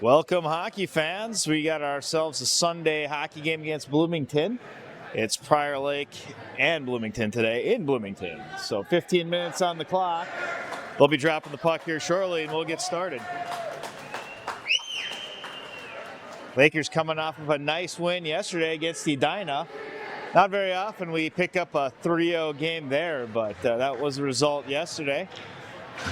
Welcome, hockey fans. We got ourselves a Sunday hockey game against Bloomington. It's Prior Lake and Bloomington today in Bloomington. So 15 minutes on the clock. They'll be dropping the puck here shortly, and we'll get started. Lakers coming off of a nice win yesterday against Edina. Not very often we pick up a 3-0 game there, but that was the result yesterday.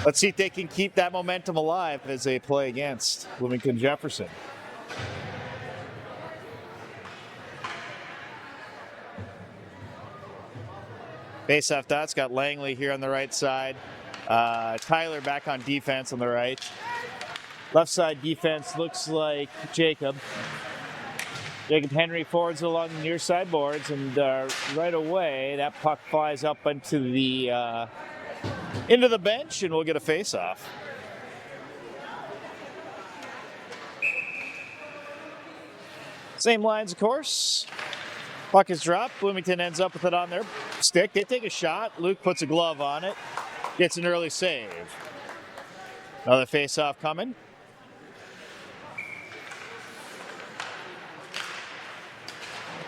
Let's see if they can keep that momentum alive as they play against Bloomington Jefferson. Face-off dot's got Langley here on the right side. Tyler back on defense on the right. Left side defense looks like Jacob. Jacob Henry forwards along the near side boards, and right away that puck flies up into the bench, and we'll get a face-off. Same lines, of course. Puck is dropped. Bloomington ends up with it on their stick. They take a shot. Luke puts a glove on it. Gets an early save. Another face-off coming.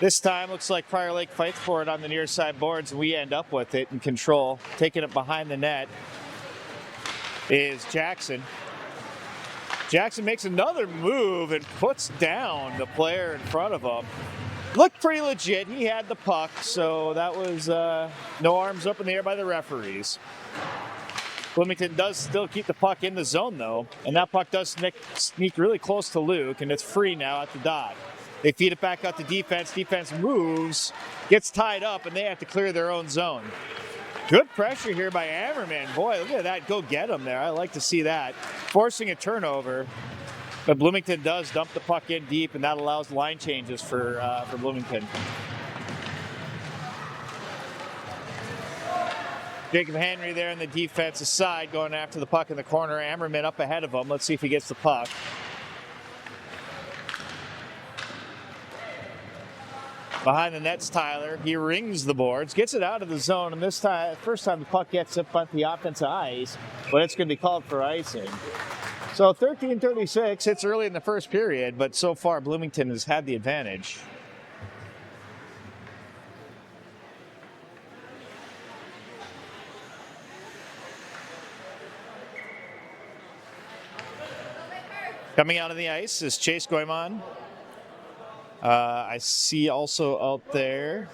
This time, looks like Prior Lake fights for it on the near side boards, and we end up with it in control. Taking it behind the net is Jackson. Jackson makes another move and puts down the player in front of him. Looked pretty legit. He had the puck, so that was no arms up in the air by the referees. Bloomington does still keep the puck in the zone, though, and that puck does sneak really close to Luke, and it's free now at the dot. They feed it back out to defense. Defense moves, gets tied up, and they have to clear their own zone. Good pressure here by Ammerman. Boy, look at that. Go get him there. I like to see that. Forcing a turnover. But Bloomington does dump the puck in deep, and that allows line changes for Bloomington. Jacob Henry there on the defensive side going after the puck in the corner. Ammerman up ahead of him. Let's see if he gets the puck. Behind the net's Tyler. He rings the boards, gets it out of the zone, and this time, first time the puck gets up on the offensive ice, but it's going to be called for icing. So 13:36, it's early in the first period, but so far Bloomington has had the advantage. Coming out of the ice is Chase Goemon. I see also out there.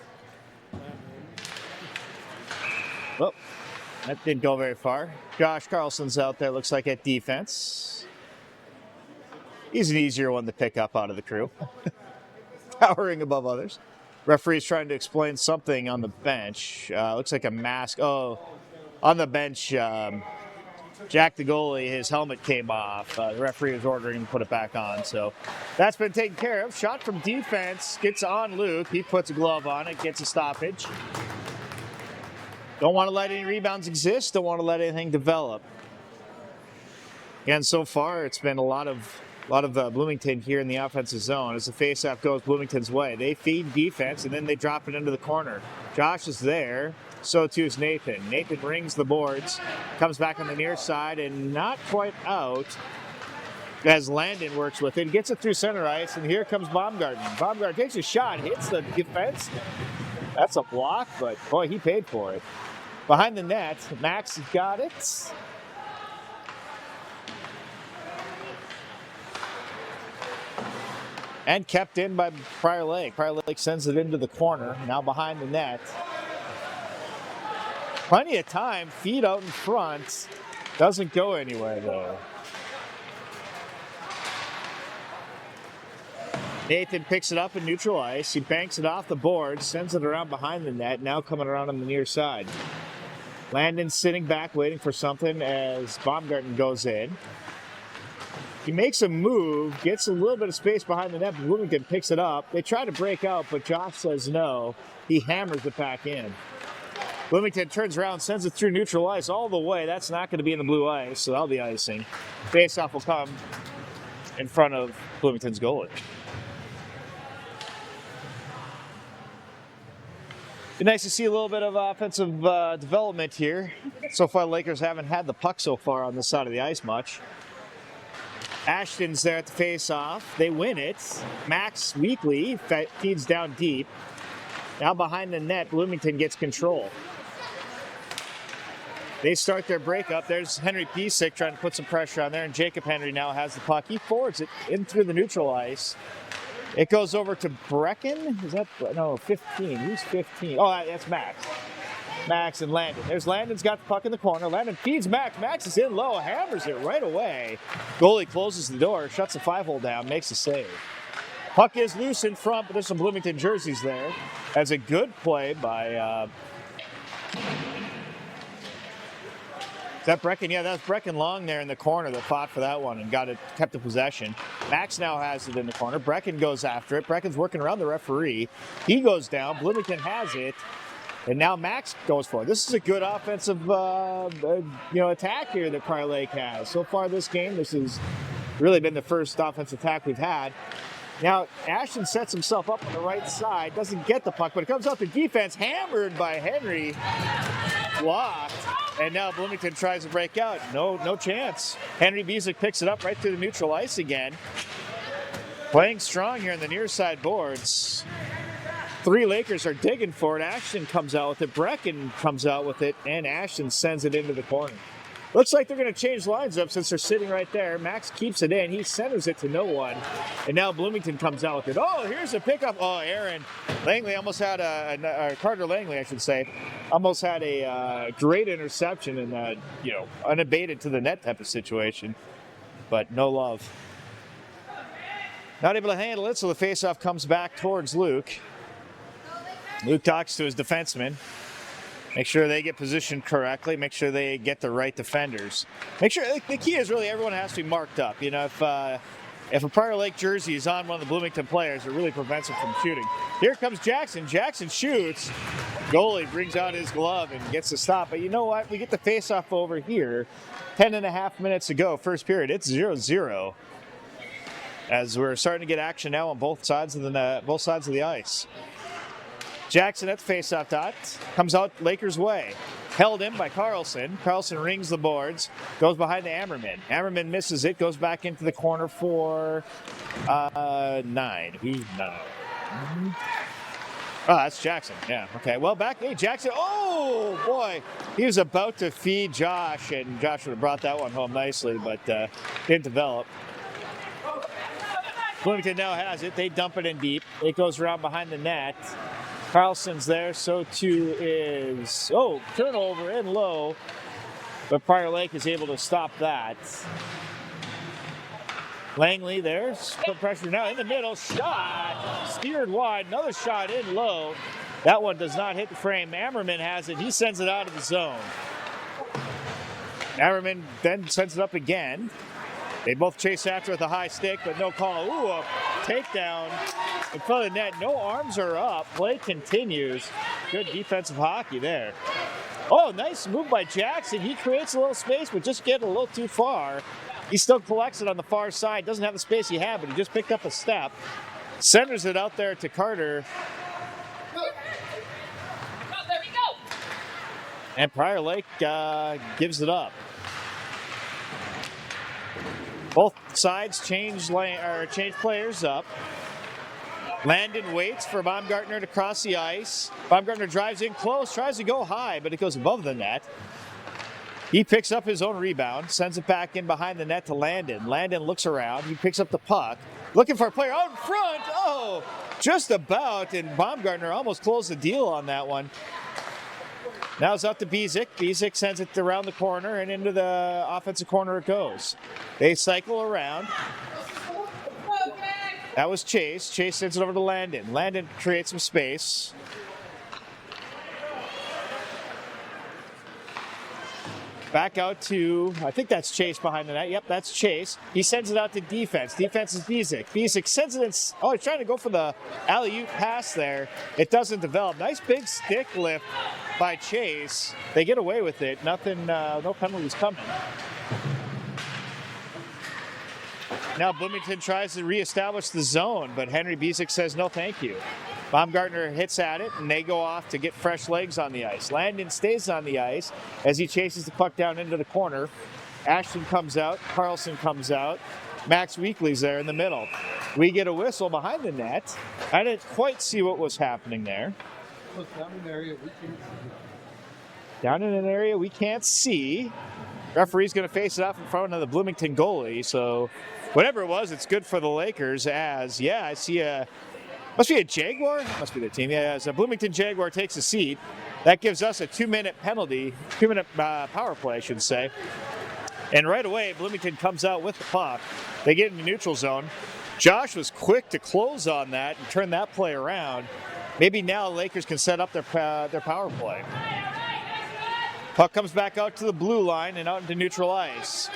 Oh, that didn't go very far. Josh Carlson's out there, looks like at defense. He's an easier one to pick up out of the crew. Towering above others. Referee's trying to explain something on the bench. Looks like a mask. Oh, on the bench, Jack the goalie, his helmet came off. The referee was ordering him to put it back on. So that's been taken care of. Shot from defense. Gets on Luke. He puts a glove on it. Gets a stoppage. Don't want to let any rebounds exist. Don't want to let anything develop. And so far, it's been a lot of Bloomington here in the offensive zone. As the faceoff goes Bloomington's way, they feed defense, and then they drop it into the corner. Josh is there. So too is Nathan. Nathan rings the boards, comes back on the near side, and not quite out as Landon works with it. Gets it through center ice, and here comes Baumgarten. Baumgarten takes a shot, hits the defense. That's a block, but boy, he paid for it. Behind the net, Max got it. And kept in by Prior Lake. Prior Lake sends it into the corner, now behind the net. Plenty of time, feet out in front. Doesn't go anywhere, though. Nathan picks it up in neutral ice. He banks it off the board, sends it around behind the net, now coming around on the near side. Landon sitting back, waiting for something as Baumgarten goes in. He makes a move, gets a little bit of space behind the net, but Bloomington picks it up. They try to break out, but Josh says no. He hammers it back in. Bloomington turns around, sends it through neutral ice all the way. That's not going to be in the blue ice, so that'll be icing. Faceoff will come in front of Bloomington's goalie. Be nice to see a little bit of offensive development here. So far, Lakers haven't had the puck so far on this side of the ice much. Ashton's there at the face-off. They win it. Max weakly feeds down deep. Now behind the net, Bloomington gets control. They start their breakup. There's Henry Piesic trying to put some pressure on there, and Jacob Henry now has the puck. He forwards it in through the neutral ice. It goes over to Brecken. Is that, no, 15. Who's 15? Oh, that's Max. Max and Landon. There's Landon's got the puck in the corner. Landon feeds Max. Max is in low, hammers it right away. Goalie closes the door, shuts the 5-hole down, makes a save. Puck is loose in front, but there's some Bloomington jerseys there. That's a good play by... Is that Brecken? Yeah, that's Brecken Long there in the corner that fought for that one and kept the possession. Max now has it in the corner. Brecken goes after it. Brecken's working around the referee. He goes down. Bloomington has it. And now Max goes for it. This is a good offensive attack here that Prior Lake has. So far this game, this has really been the first offensive attack we've had. Now, Ashton sets himself up on the right side. Doesn't get the puck, but it comes out to defense. Hammered by Henry. Blocked. And now Bloomington tries to break out. No chance. Henry Piesic picks it up right through the neutral ice again. Playing strong here on the near side boards. 3 Lakers are digging for it. Ashton comes out with it. Brecken comes out with it. And Ashton sends it into the corner. Looks like they're going to change lines up since they're sitting right there. Max keeps it in. He centers it to no one. And now Bloomington comes out with it. Oh, here's a pickup. Oh, Aaron Langley almost had Carter Langley, I should say, almost had a great interception and, unabated to the net type of situation. But no love. Not able to handle it, so the faceoff comes back towards Luke. Luke talks to his defenseman. Make sure they get positioned correctly. Make sure they get the right defenders. Make sure the key is really everyone has to be marked up. You know, if a Prior Lake jersey is on one of the Bloomington players, it really prevents him from shooting. Here comes Jackson. Jackson shoots. Goalie brings out his glove and gets the stop. But you know what? We get the face-off over here. 10.5 minutes to go, first period. It's 0-0. As we're starting to get action now on both sides of the ice. Jackson at the faceoff dot, comes out Lakers' way. Held in by Carlson. Carlson rings the boards, goes behind to Ammerman. Ammerman misses it, goes back into the corner for 9. Who's 9? Oh, that's Jackson. Yeah, okay. Well, back, hey, Jackson. Oh, boy. He was about to feed Josh, and Josh would have brought that one home nicely, but didn't develop. Bloomington now has it. They dump it in deep. It goes around behind the net. Carlson's there, so too is, turnover in low, but Prior Lake is able to stop that. Langley there, put pressure now in the middle, shot, steered wide, another shot in low. That one does not hit the frame. Ammerman has it, he sends it out of the zone. Ammerman then sends it up again. They both chase after with a high stick, but no call. Ooh, a takedown in front of the net. No arms are up. Play continues. Good defensive hockey there. Oh, nice move by Jackson. He creates a little space, but just getting a little too far. He still collects it on the far side. Doesn't have the space he had, but he just picked up a step. Centers it out there to Carter. There we go. And Prior Lake gives it up. Both sides change players up. Landon waits for Baumgartner to cross the ice. Baumgartner drives in close, tries to go high, but it goes above the net. He picks up his own rebound, sends it back in behind the net to Landon. Landon looks around. He picks up the puck, looking for a player out in front. Oh, just about, and Baumgartner almost closed the deal on that one. Now it's out to Piesic. Piesic sends it around the corner, and into the offensive corner it goes. They cycle around. That was Chase. Chase sends it over to Landon. Landon creates some space. Back out to, I think that's Chase behind the net. Yep, that's Chase. He sends it out to defense. Defense is Piesic. Piesic sends it in. Oh, he's trying to go for the alley-oop pass there. It doesn't develop. Nice big stick lift by Chase. They get away with it. Nothing, no penalties coming. Now Bloomington tries to reestablish the zone, but Henry Piesic says no thank you. Baumgartner hits at it, and they go off to get fresh legs on the ice. Landon stays on the ice as he chases the puck down into the corner. Ashton comes out. Carlson comes out. Max Weekly's there in the middle. We get a whistle behind the net. I didn't quite see what was happening there. Down in an area we can't see. Referee's going to face it off in front of the Bloomington goalie. So whatever it was, it's good for the Lakers as, yeah, I see must be a Jaguar? Must be their team. Yeah, as a Bloomington Jaguar takes a seat. That gives us a 2-minute penalty, 2-minute power play, I should say. And right away, Bloomington comes out with the puck. They get in the neutral zone. Josh was quick to close on that and turn that play around. Maybe now the Lakers can set up their power play. Puck comes back out to the blue line and out into neutral ice.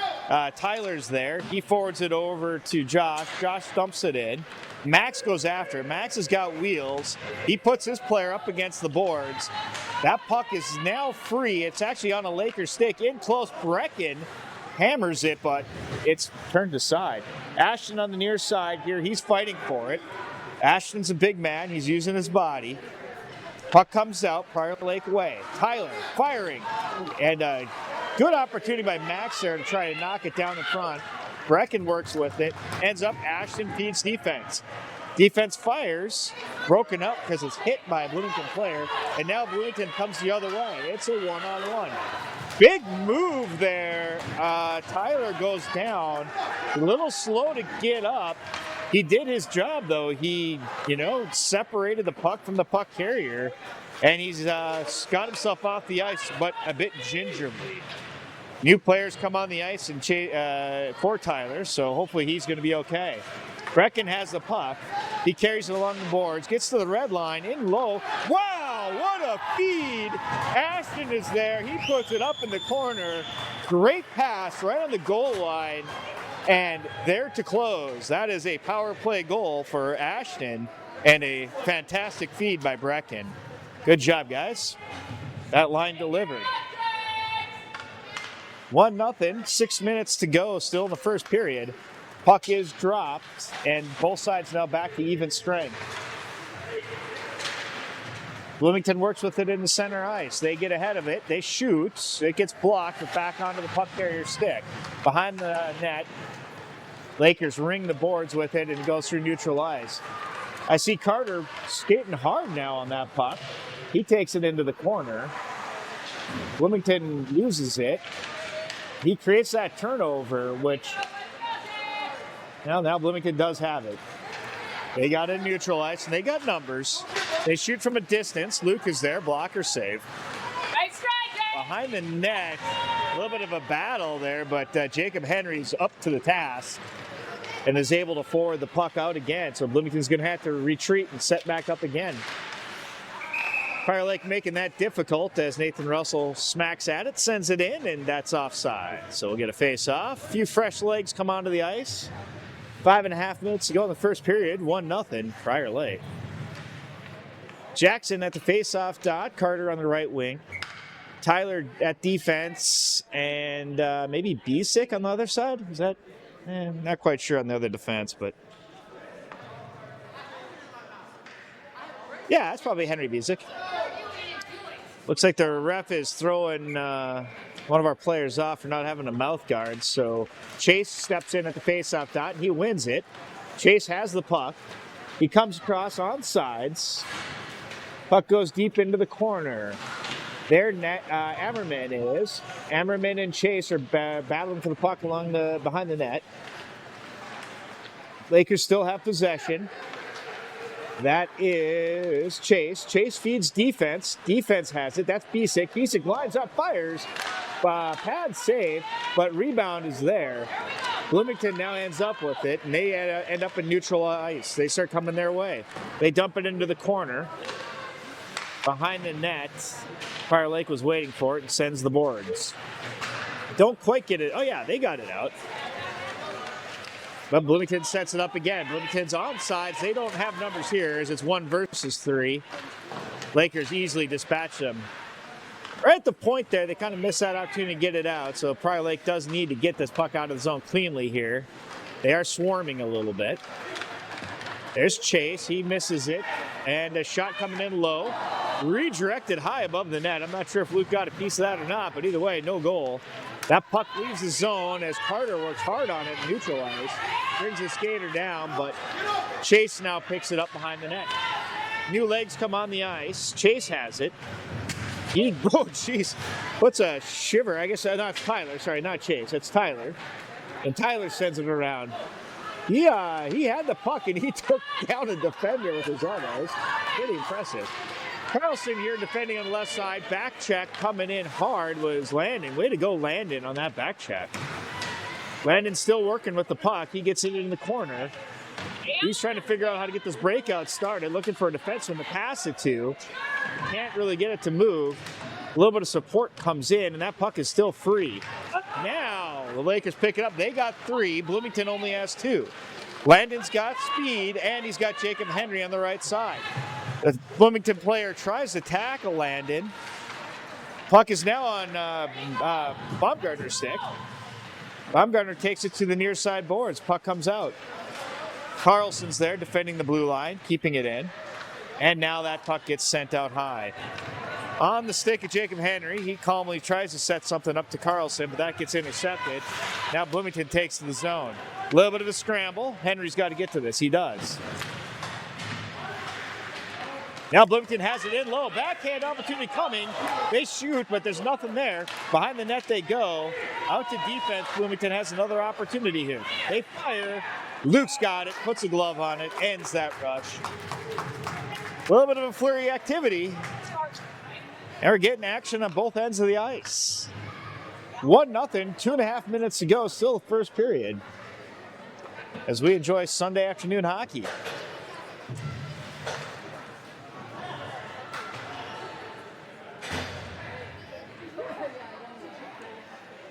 Tyler's there. He forwards it over to Josh. Josh dumps it in. Max goes after it. Max has got wheels. He puts his player up against the boards. That puck is now free. It's actually on a Lakers stick. In close, Brecken hammers it, but it's turned aside. Ashton on the near side here. He's fighting for it. Ashton's a big man. He's using his body. Puck comes out, Prior Lake way. Tyler firing. And a good opportunity by Max there to try to knock it down in front. Brecken works with it. Ends up Ashton feeds defense. Defense fires. Broken up because it's hit by a Bloomington player. And now Bloomington comes the other way. It's a one-on-one. Big move there. Tyler goes down. A little slow to get up. He did his job, though. He, separated the puck from the puck carrier, and he's got himself off the ice, but a bit gingerly. New players come on the ice and for Tyler, so hopefully he's going to be okay. Brecken has the puck. He carries it along the boards, gets to the red line, in low. Wow, what a feed. Ashton is there. He puts it up in the corner. Great pass right on the goal line. And there to close. That is a power play goal for Ashton and a fantastic feed by Brecken. Good job, guys. That line delivered. 1-0, 6 minutes to go still in the first period. Puck is dropped, and both sides now back to even strength. Bloomington works with it in the center ice. They get ahead of it. They shoot. It gets blocked, but back onto the puck carrier stick. Behind the net, Lakers ring the boards with it and goes through neutral ice. I see Carter skating hard now on that puck. He takes it into the corner. Bloomington loses it. He creates that turnover, which now Bloomington does have it. They got in neutral ice, and they got numbers. They shoot from a distance. Luke is there, blocker save. Nice try, Jake. Behind the net, a little bit of a battle there, but Jacob Henry's up to the task and is able to forward the puck out again. So Bloomington's going to have to retreat and set back up again. Prior Lake making that difficult as Nathan Russell smacks at it, sends it in, and that's offside. So we'll get a face-off. A few fresh legs come onto the ice. 5.5 minutes to go in the first period. 1-0, Prior Lake. Jackson at the face-off dot. Carter on the right wing. Tyler at defense, and maybe Bisick on the other side. Is that? Not quite sure on the other defense, but yeah, that's probably Henry Bisick. Looks like the ref is throwing one of our players off for not having a mouth guard. So Chase steps in at the face-off dot, and he wins it. Chase has the puck. He comes across on sides. Puck goes deep into the corner. There, Ammerman is. Ammerman and Chase are battling for the puck behind the net. Lakers still have possession. That is Chase. Chase feeds defense. Defense has it. That's Bisick. Bisick lines up, fires. Pad save, but rebound is there. Bloomington now ends up with it, and they end up in neutral ice. They start coming their way. They dump it into the corner. Behind the net, Prior Lake was waiting for it and sends the boards. Don't quite get it. Oh, yeah, they got it out. But Bloomington sets it up again. Bloomington's onside. They don't have numbers here as it's 1 versus 3. Lakers easily dispatch them. Right at the point there, they kind of miss that opportunity to get it out. So Prior Lake does need to get this puck out of the zone cleanly here. They are swarming a little bit. There's Chase. He misses it. And a shot coming in low. Redirected high above the net. I'm not sure if Luke got a piece of that or not, but either way, no goal. That puck leaves the zone as Carter works hard on it and neutralized. Brings the skater down, but Chase now picks it up behind the net. New legs come on the ice. Chase has it. Oh, jeez. What's a shiver? I guess not Tyler. Sorry, not Chase. It's Tyler. And Tyler sends it around. Yeah, he had the puck and he took down a defender with his elbows. Pretty impressive. Carlson here defending on the left side. Back check coming in hard was Landon. Way to go, Landon, on that back check. Landon's still working with the puck. He gets it in the corner. He's trying to figure out how to get this breakout started, looking for a defenseman to pass it to. Can't really get it to move. A little bit of support comes in, and that puck is still free. Now, the Lakers pick it up. They got 3. Bloomington only has 2. Landon's got speed, and he's got Jacob Henry on the right side. The Bloomington player tries to tackle Landon. Puck is now on Baumgartner's stick. Baumgartner takes it to the near side boards. Puck comes out. Carlson's there defending the blue line, keeping it in. And now that puck gets sent out high. On the stick of Jacob Henry, he calmly tries to set something up to Carlson, but that gets intercepted. Now Bloomington takes to the zone. A little bit of a scramble. Henry's got to get to this. He does. Now Bloomington has it in low. Backhand opportunity coming. They shoot, but there's nothing there. Behind the net they go. Out to defense. Bloomington has another opportunity here. They fire. Luke's got it. Puts a glove on it. Ends that rush. A little bit of a flurry activity. And we're getting action on both ends of the ice. 1-0. 2.5 minutes to go. Still the first period. As we enjoy Sunday afternoon hockey.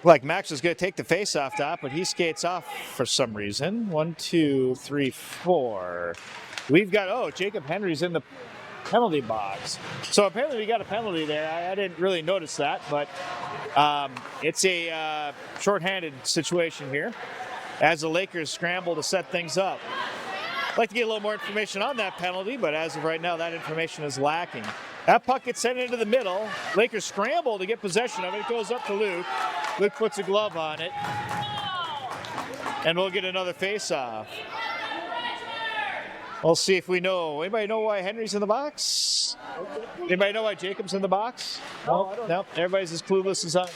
Like Max is going to take the face-off top, but he skates off for some reason. 1, 2, 3, 4. We've got, Jacob Henry's in the penalty box. So apparently we got a penalty there. I didn't really notice that, but it's a shorthanded situation here as the Lakers scramble to set things up. I'd like to get a little more information on that penalty, but as of right now, that information is lacking. That puck gets sent into the middle. Lakers scramble to get possession of it. It goes up to Luke. Luke puts a glove on it. And we'll get another face-off. We'll see if we know. Anybody know why Henry's in the box? Anybody know why Jacob's in the box? No. Everybody's as clueless as I am.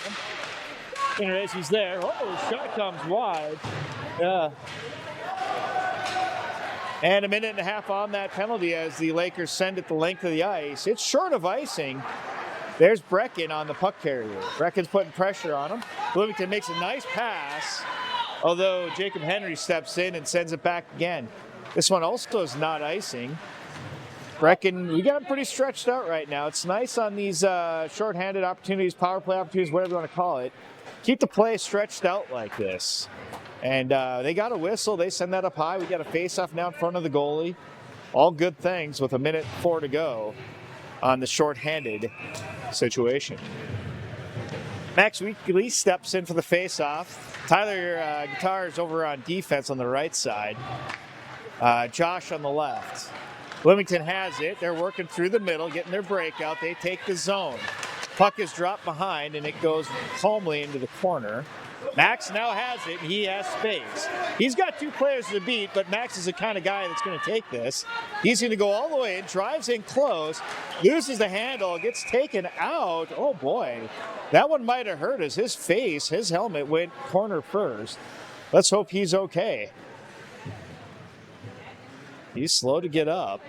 Anyways, he's there. Oh, shot comes wide. Yeah. And 1.5 minutes on that penalty as the Lakers send it the length of the ice. It's short of icing. There's Brecken on the puck carrier. Brecken's putting pressure on him. Bloomington makes a nice pass, although Jacob Henry steps in and sends it back again. This one also is not icing. Brecken, we got him pretty stretched out right now. It's nice on these shorthanded opportunities, power play opportunities, whatever you want to call it. Keep the play stretched out like this. And they got a whistle. They send that up high. We got a face-off now in front of the goalie. All good things with 1.4 minutes to go on the shorthanded situation. Max Weekly steps in for the face-off. Tyler Guitar's over on defense on the right side. Josh on the left. Bloomington has it. They're working through the middle, getting their breakout. They take the zone. Puck is dropped behind, and it goes calmly into the corner. Max now has it, and he has space. He's got 2 players to beat, but Max is the kind of guy that's going to take this. He's going to go all the way in, drives in close, loses the handle, gets taken out. Oh, boy. That one might have hurt us. His helmet went corner first. Let's hope he's okay. He's slow to get up.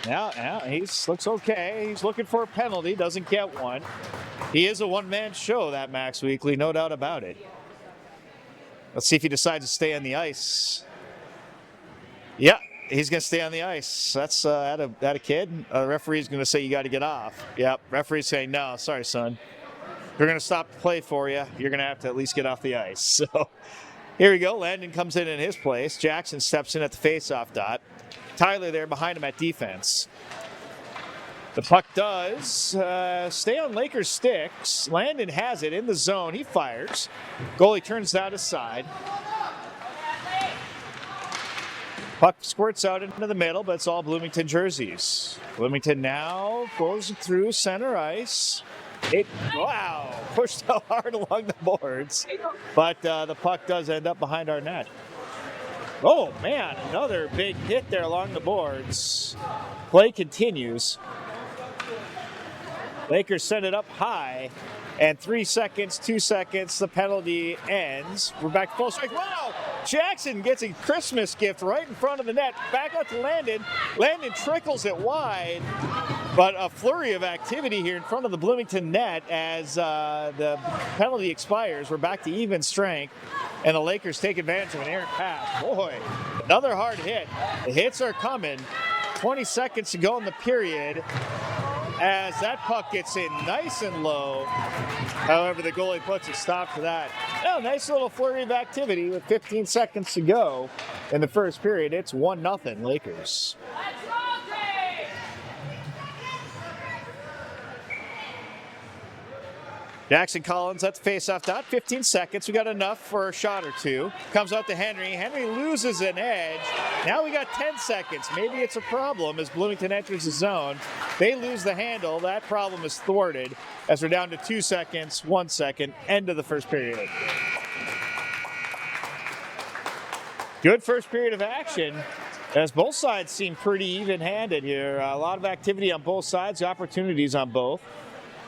Now he looks okay. He's looking for a penalty, doesn't get one. He is a one-man show, that Max Weekly, no doubt about it. Let's see if he decides to stay on the ice. Yeah, he's going to stay on the ice. That's at a kid. The referee's going to say you got to get off. Yep, referee's saying, no, sorry, son. We're going to stop the play for you. You're going to have to at least get off the ice. So here we go. Landon comes in his place. Jackson steps in at the face-off dot. Tyler there behind him at defense. The puck does stay on Lakers sticks. Landon has it in the zone. He fires. Goalie turns that aside. Puck squirts out into the middle, but it's all Bloomington jerseys. Bloomington now goes through center ice. Wow, pushed so hard along the boards, but the puck does end up behind our net. Oh man, another big hit there along the boards. Play continues. Lakers send it up high, and 3 seconds, 2 seconds, the penalty ends. We're back to full strike. Wow! Jackson gets a Christmas gift right in front of the net. Back out to Landon. Landon trickles it wide, but a flurry of activity here in front of the Bloomington net as the penalty expires. We're back to even strength, and the Lakers take advantage of an errant pass. Boy, another hard hit. The hits are coming. 20 seconds to go in the period, as that puck gets in nice and low. However, the goalie puts a stop to that. Oh, nice little flurry of activity with 15 seconds to go in the first period. It's 1-0 Lakers. Jackson Collins at the faceoff dot. 15 seconds. We got enough for a shot or two. Comes out to Henry. Henry loses an edge. Now we got 10 seconds. Maybe it's a problem as Bloomington enters the zone. They lose the handle. That problem is thwarted as we're down to 2 seconds, 1 second. End of the first period. Good first period of action as both sides seem pretty even-handed here. A lot of activity on both sides, opportunities on both.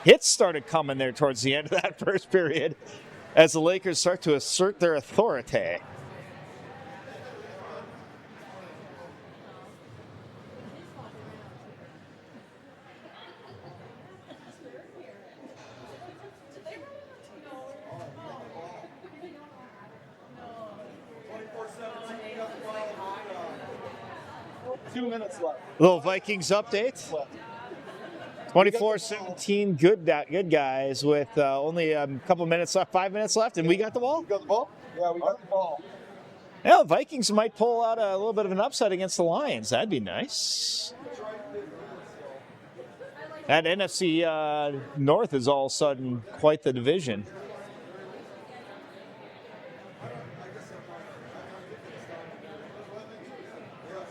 Hits started coming there towards the end of that first period as the Lakers start to assert their authority. Two minutes left. Little Vikings update. 24-17, good guys with only a couple minutes left, 5 minutes left, and we got the ball? You got the ball? Yeah, we got the ball. Yeah, Vikings might pull out a little bit of an upset against the Lions. That'd be nice. That NFC North is all of a sudden quite the division.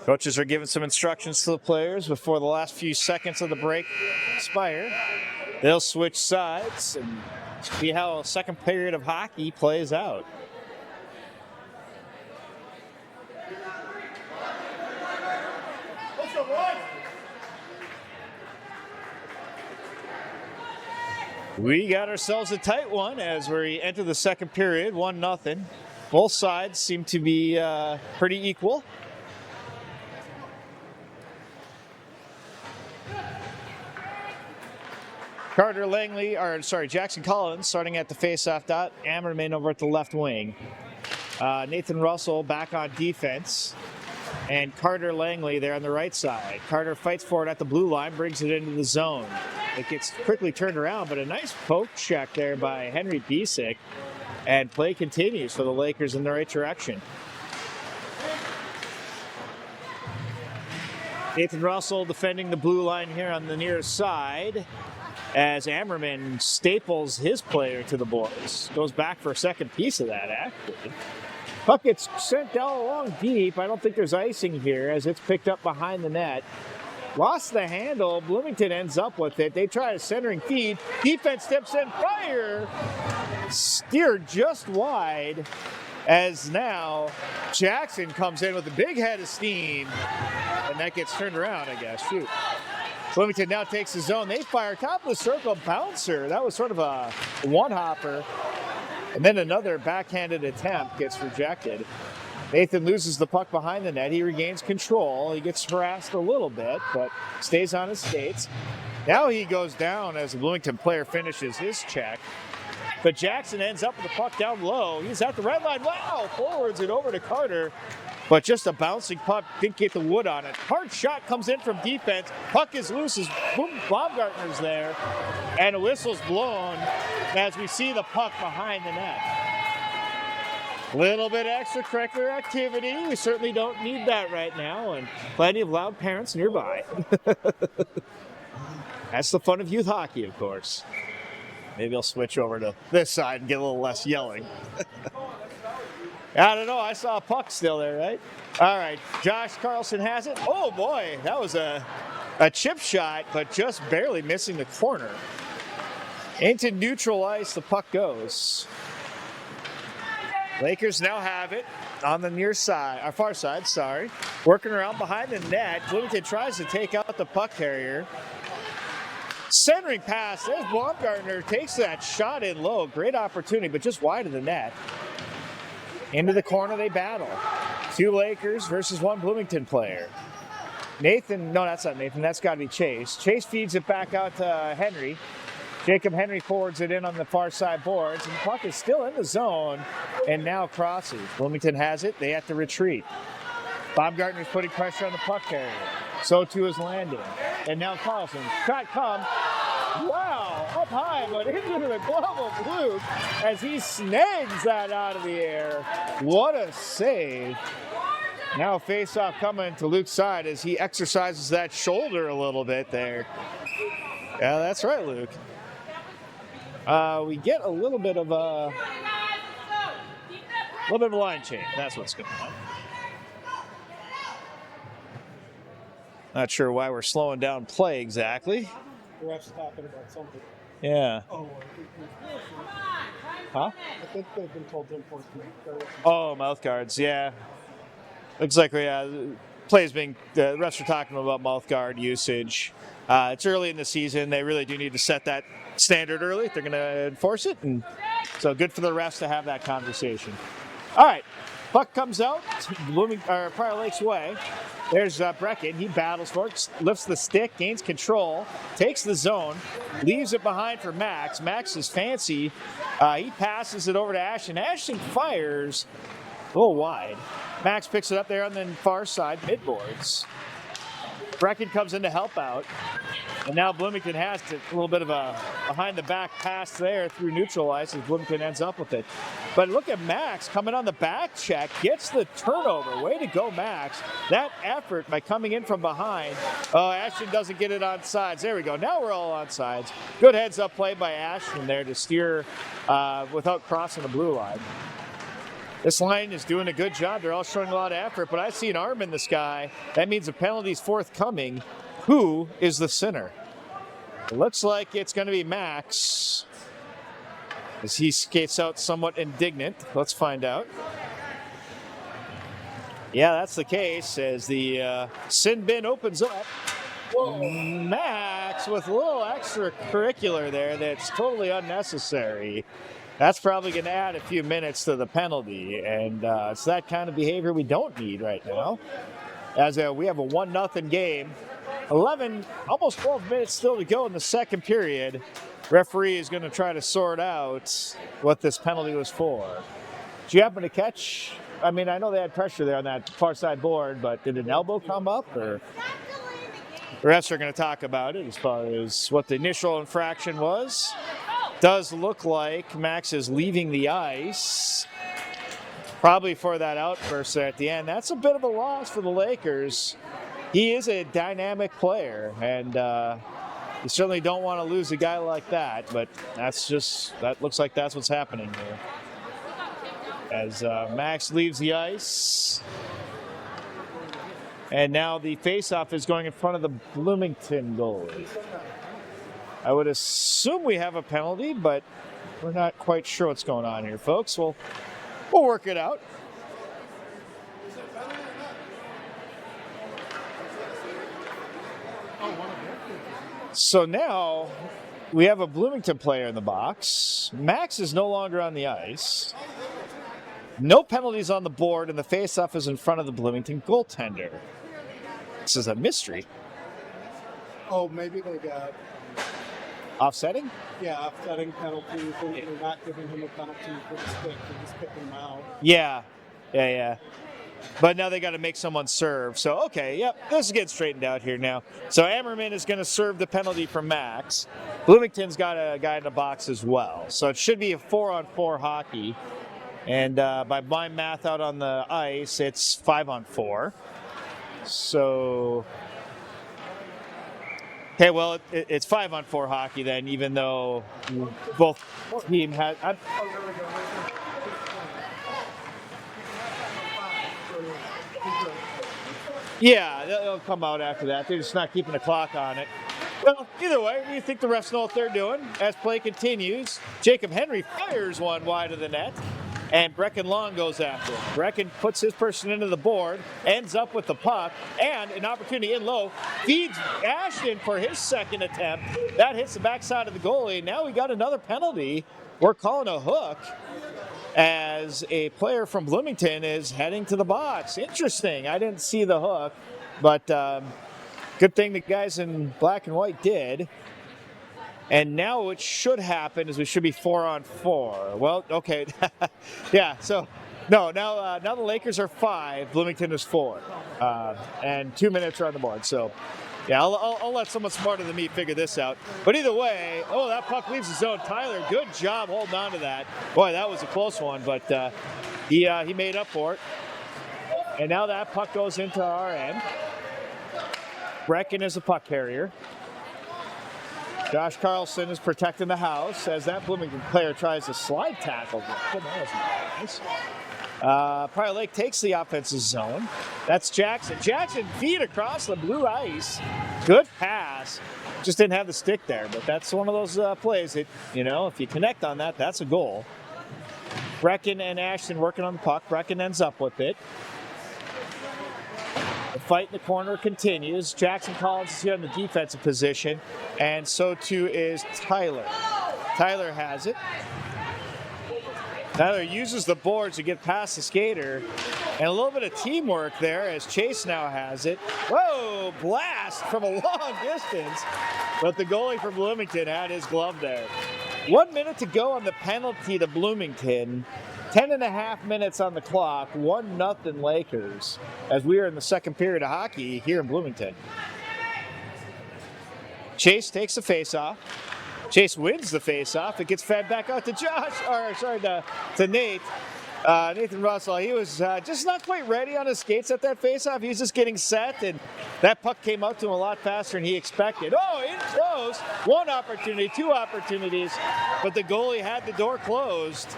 Coaches are giving some instructions to the players before the last few seconds of the break expire. They'll switch sides and see how a second period of hockey plays out. We got ourselves a tight one as we enter the second period, 1-0. Both sides seem to be pretty equal. Jackson Collins starting at the faceoff dot. Ammerman over at the left wing. Nathan Russell back on defense. And Carter Langley there on the right side. Carter fights for it at the blue line, brings it into the zone. It gets quickly turned around, but a nice poke check there by Henry Bisick. And play continues for the Lakers in the right direction. Nathan Russell defending the blue line here on the near side as Ammerman staples his player to the boards. Goes back for a second piece of that, actually. Puck gets sent down along deep. I don't think there's icing here as it's picked up behind the net. Lost the handle. Bloomington ends up with it. They try a centering feed. Defense steps in. Fire! Steered just wide as now Jackson comes in with a big head of steam. And that gets turned around, I guess. Shoot. Bloomington now takes the zone. They fire top of the circle bouncer. That was sort of a one-hopper. And then another backhanded attempt gets rejected. Nathan loses the puck behind the net. He regains control. He gets harassed a little bit, but stays on his skates. Now he goes down as a Bloomington player finishes his check. But Jackson ends up with the puck down low. He's at the red line. Wow! Forwards it over to Carter. But just a bouncing puck, didn't get the wood on it. Hard shot comes in from defense. Puck is loose as Baumgartner's there. And a whistle's blown as we see the puck behind the net. Little bit extracurricular activity. We certainly don't need that right now. And plenty of loud parents nearby. That's the fun of youth hockey, of course. Maybe I'll switch over to this side and get a little less yelling. I don't know. I saw a puck still there, right? All right. Josh Carlson has it. Oh, boy. That was a chip shot, but just barely missing the corner. Into neutral ice, the puck goes. Lakers now have it on the near side, or far side, sorry. Working around behind the net. Bloomington tries to take out the puck carrier. Centering pass, there's Baumgartner, takes that shot in low. Great opportunity, but just wide of the net. Into the corner they battle. 2 Lakers versus 1 Bloomington player. Nathan, no, that's not Nathan, that's got to be Chase. Chase feeds it back out to Henry. Jacob Henry forwards it in on the far side boards, and the puck is still in the zone and now crosses. Bloomington has it, they have to retreat. Baumgartner's putting pressure on the puck carrier. So too is Landon. And now Carlson. Shot come. Wow, up high, but into the glove of Luke as he snags that out of the air. What a save. Now face-off coming to Luke's side as he exercises that shoulder a little bit there. Yeah, that's right, Luke. We get a little bit of a line change. That's what's going on. Not sure why we're slowing down play exactly. The ref's talking about something. Yeah. Oh, Huh? I think they've been told to enforce Oh, mouth guards, yeah. Looks like plays being, the refs are talking about mouth guard usage. It's early in the season. They really do need to set that standard early if they're going to enforce it. And so good for the refs to have that conversation. All right. Puck comes out, Prior Lake's way. There's Brecken. He battles for it, lifts the stick, gains control, takes the zone, leaves it behind for Max. Max is fancy. He passes it over to Ashton. Ashton fires a little wide. Max picks it up there on the far side, midboards. Brecken comes in to help out. And now Bloomington has a little bit of a behind-the-back pass there through neutral ice as Bloomington ends up with it. But look at Max coming on the back check, gets the turnover. Way to go, Max. That effort by coming in from behind. Oh, Ashton doesn't get it on sides. There we go. Now we're all on sides. Good heads-up play by Ashton there to steer without crossing the blue line. This line is doing a good job. They're all showing a lot of effort, but I see an arm in the sky. That means a penalty's forthcoming. Who is the sinner? It looks like it's going to be Max as he skates out somewhat indignant. Let's find out. Yeah, that's the case as the sin bin opens up. Whoa. Max with a little extracurricular there that's totally unnecessary. That's probably going to add a few minutes to the penalty, and it's that kind of behavior we don't need right now. As we have a 1-0 game. 11, almost 12 minutes still to go in the second period. Referee is going to try to sort out what this penalty was for. Did you happen to catch? I mean, I know they had pressure there on that far side board, but did an elbow come up? Or the refs are going to talk about it as far as what the initial infraction was. Does look like Max is leaving the ice. Probably for that outburst there at the end. That's a bit of a loss for the Lakers. He is a dynamic player, and you certainly don't want to lose a guy like that, but that looks like that's what's happening here. As Max leaves the ice, and now the faceoff is going in front of the Bloomington goalie. I would assume we have a penalty, but we're not quite sure what's going on here, folks. We'll work it out. So now we have a Bloomington player in the box. Max is no longer on the ice. No penalties on the board, and the faceoff is in front of the Bloomington goaltender. This is a mystery. Oh, maybe they got offsetting? Yeah, offsetting penalties. They're not giving him a penalty for the stick. They're just kicking him out. Yeah. But now they got to make someone serve. So, okay, yep, this is getting straightened out here now. So Ammerman is going to serve the penalty for Max. Bloomington's got a guy in the box as well. So it should be a 4-on-4 hockey. And by my math out on the ice, it's 5-on-4. So, okay, well, it's 5-on-4 hockey then, even though both teams had... Yeah, they'll come out after that. They're just not keeping a clock on it. Well, either way, we think the refs know what they're doing. As play continues, Jacob Henry fires one wide of the net, and Brecken Long goes after him. Brecken puts his person into the board, ends up with the puck, and an opportunity in low, feeds Ashton for his second attempt. That hits the backside of the goalie. Now we got another penalty. We're calling a hook as a player from Bloomington is heading to the box. Interesting. I didn't see the hook, but good thing the guys in black and white did. And now what should happen is we should be 4-on-4. Well, okay. Yeah, so no, now the Lakers are 5, Bloomington is 4. And 2 minutes are on the board. So, yeah, I'll let someone smarter than me figure this out. But either way, oh, that puck leaves the zone. Tyler, good job holding on to that. Boy, that was a close one, but he made up for it. And now that puck goes into our end. Brecken is the puck carrier. Josh Carlson is protecting the house as that Bloomington player tries to slide tackle. Prior Lake takes the offensive zone. That's Jackson. Jackson feed across the blue ice. Good pass. Just didn't have the stick there, but that's one of those plays that, if you connect on that, that's a goal. Brecken and Ashton working on the puck. Brecken ends up with it. The fight in the corner continues. Jackson Collins is here in the defensive position, and so too is Tyler. Tyler has it. Tyler uses the boards to get past the skater, and a little bit of teamwork there as Chase now has it. Whoa, blast from a long distance, but the goalie from Bloomington had his glove there. 1 minute to go on the penalty to Bloomington. 10.5 minutes on the clock, 1-0 Lakers, as we are in the second period of hockey here in Bloomington. Chase takes the faceoff. Chase wins the faceoff. It gets fed back out to to Nate. Nathan Russell, he was just not quite ready on his skates at that faceoff. He was just getting set, and that puck came out to him a lot faster than he expected. Oh, in close. 1 opportunity, 2 opportunities, but the goalie had the door closed.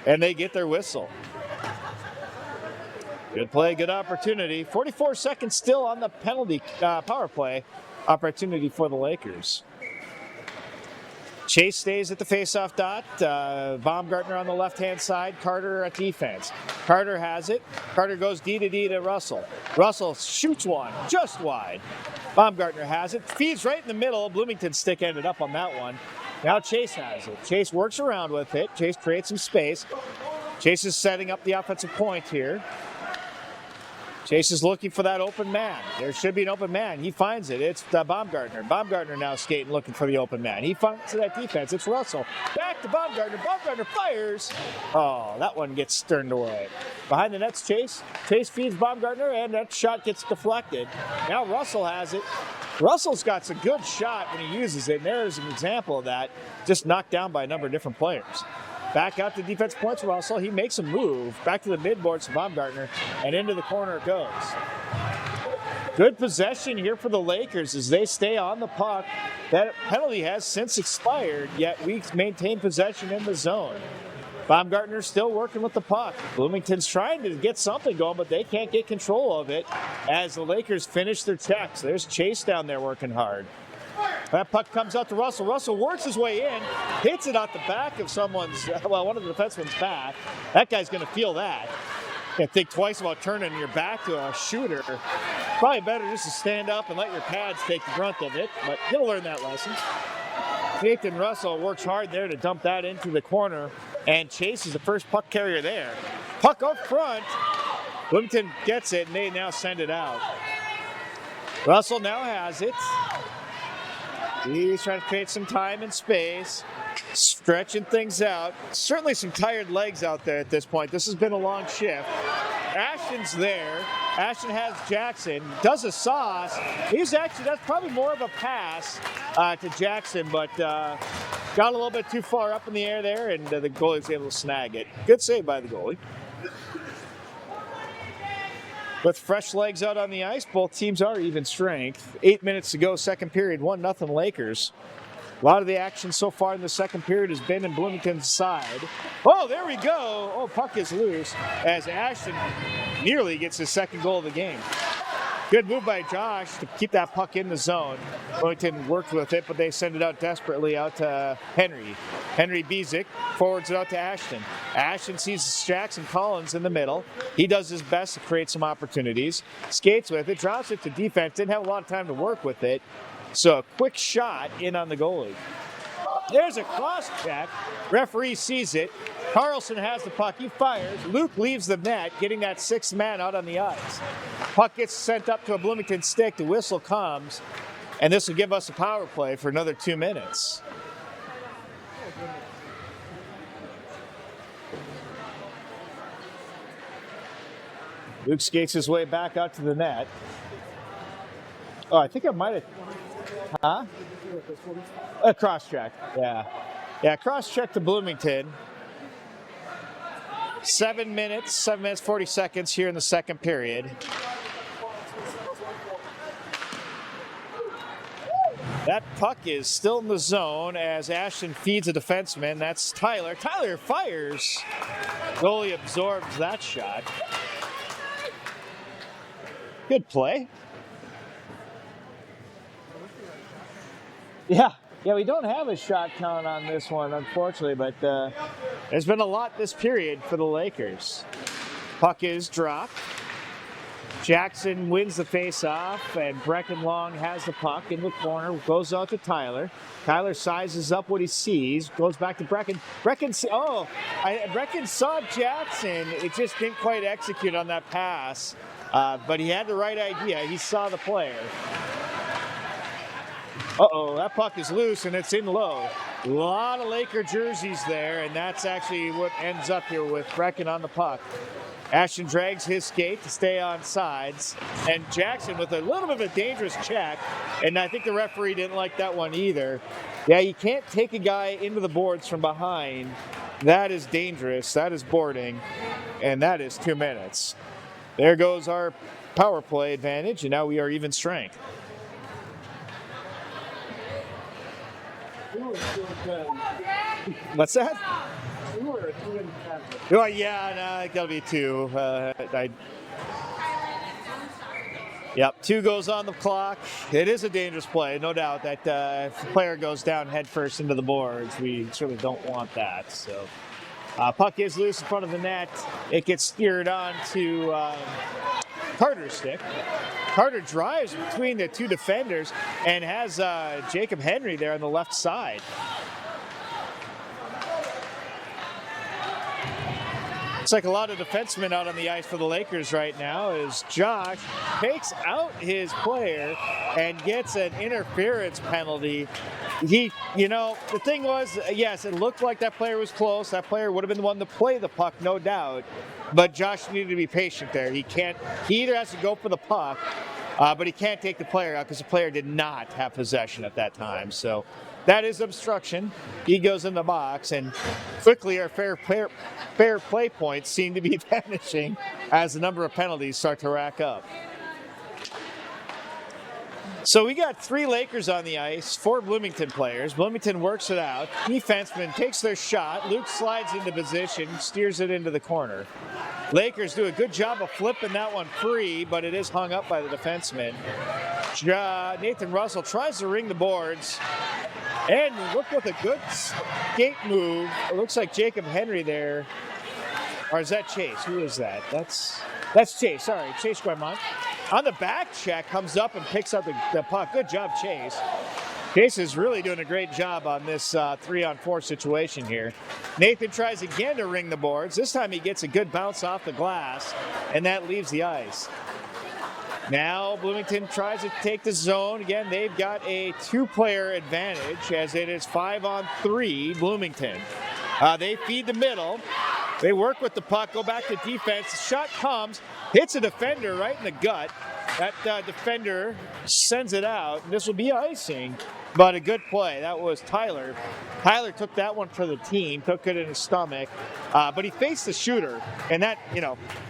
And they get their whistle. Good play, good opportunity. 44 seconds still on the penalty power play opportunity for the Lakers. Chase stays at the faceoff dot. Baumgartner on the left-hand side. Carter at defense. Carter has it. Carter goes D to D to Russell. Russell shoots one just wide. Baumgartner has it. Feeds right in the middle. Bloomington's stick ended up on that one. Now Chase has it. Chase works around with it. Chase creates some space. Chase is setting up the offensive point here. Chase is looking for that open man. There should be an open man. He finds it. It's Baumgartner. Baumgartner now skating, looking for the open man. He finds that defense. It's Russell. Back to Baumgartner. Baumgartner fires. Oh, that one gets turned away. Behind the net's Chase. Chase feeds Baumgartner, and that shot gets deflected. Now Russell has it. Russell's got some good shot when he uses it, and there's an example of that, just knocked down by a number of different players. Back out to defense points, Russell. He makes a move. Back to the midboards to Baumgartner, and into the corner it goes. Good possession here for the Lakers as they stay on the puck. That penalty has since expired, yet we maintain possession in the zone. Baumgartner's still working with the puck. Bloomington's trying to get something going, but they can't get control of it as the Lakers finish their checks. There's Chase down there working hard. That puck comes out to Russell. Russell works his way in, hits it out the back of one of the defensemen's back. That guy's going to feel that. And think twice about turning your back to a shooter. Probably better just to stand up and let your pads take the brunt of it, but you'll learn that lesson. Nathan Russell works hard there to dump that into the corner, and Chase is the first puck carrier there. Puck up front. Bloomington gets it, and they now send it out. Russell now has it. He's trying to create some time and space, stretching things out. Certainly some tired legs out there at this point. This has been a long shift. Ashton's there. Ashton has Jackson, does a sauce. That's probably more of a pass to Jackson, but got a little bit too far up in the air there, and the goalie's able to snag it. Good save by the goalie. With fresh legs out on the ice, both teams are even strength. 8 minutes to go, second period, 1-0 Lakers. A lot of the action so far in the second period has been in Bloomington's side. Oh, there we go. Oh, puck is loose as Ashton nearly gets his second goal of the game. Good move by Josh to keep that puck in the zone. Bloomington worked with it, but they send it out desperately out to Henry. Henry Bezic forwards it out to Ashton. Ashton sees Jackson Collins in the middle. He does his best to create some opportunities. Skates with it, drops it to defense. Didn't have a lot of time to work with it. So a quick shot in on the goalie. There's a cross check. Referee sees it. Carlson has the puck. He fires. Luke leaves the net, getting that sixth man out on the ice. Puck gets sent up to a Bloomington stick. The whistle comes, and this will give us a power play for another 2 minutes. Luke skates his way back out to the net. Oh, I think I might have... Huh? A cross check, yeah. Yeah, cross check to Bloomington. 7 minutes, 40 seconds here in the second period. That puck is still in the zone as Ashton feeds a defenseman. That's Tyler. Tyler fires. Goalie absorbs that shot. Good play. Yeah, we don't have a shot count on this one, unfortunately, but there's been a lot this period for the Lakers. Puck is dropped. Jackson wins the face-off, and Brecken Long has the puck in the corner, goes out to Tyler. Tyler sizes up what he sees, goes back to Brecken. Brecken saw Jackson. It just didn't quite execute on that pass, but he had the right idea. He saw the player. Uh-oh, that puck is loose, and it's in low. A lot of Laker jerseys there, and that's actually what ends up here with Brecken on the puck. Ashton drags his skate to stay on sides, and Jackson with a little bit of a dangerous check, and I think the referee didn't like that one either. Yeah, you can't take a guy into the boards from behind. That is dangerous. That is boarding, and that is 2 minutes. There goes our power play advantage, and now we are even strength. What's that? Oh, yeah, no, I think that'll be 2. Yep, 2 goes on the clock. It is a dangerous play, no doubt, that if the player goes down head first into the boards, we certainly don't want that. So, puck is loose in front of the net. It gets steered on to Carter's stick. Carter drives between the 2 defenders and has Jacob Henry there on the left side. Looks like a lot of defensemen out on the ice for the Lakers right now as Josh takes out his player and gets an interference penalty. The thing was, yes, it looked like that player was close. That player would have been the one to play the puck, no doubt. But Josh needed to be patient there. He either has to go for the puck, but he can't take the player out because the player did not have possession at that time. So that is obstruction. He goes in the box, and quickly our fair play points seem to be vanishing as the number of penalties start to rack up. So we got 3 Lakers on the ice, 4 Bloomington players. Bloomington works it out. Defenseman takes their shot. Luke slides into position, steers it into the corner. Lakers do a good job of flipping that one free, but it is hung up by the defenseman. Nathan Russell tries to ring the boards. And look with a good skate move. It looks like Jacob Henry there. Or is that Chase? Who is that? That's Chase. Sorry, Chase Guimont. On the back check, comes up and picks up the puck. Good job, Chase. Chase is really doing a great job on this 3-on-4 situation here. Nathan tries again to ring the boards. This time he gets a good bounce off the glass, and that leaves the ice. Now Bloomington tries to take the zone. Again, they've got a 2-player advantage as it is 5-on-3 Bloomington. They feed the middle. They work with the puck, go back to defense. The shot comes, hits a defender right in the gut. That defender sends it out, and this will be icing, but a good play. That was Tyler. Tyler took that one for the team, took it in his stomach, but he faced the shooter. And that,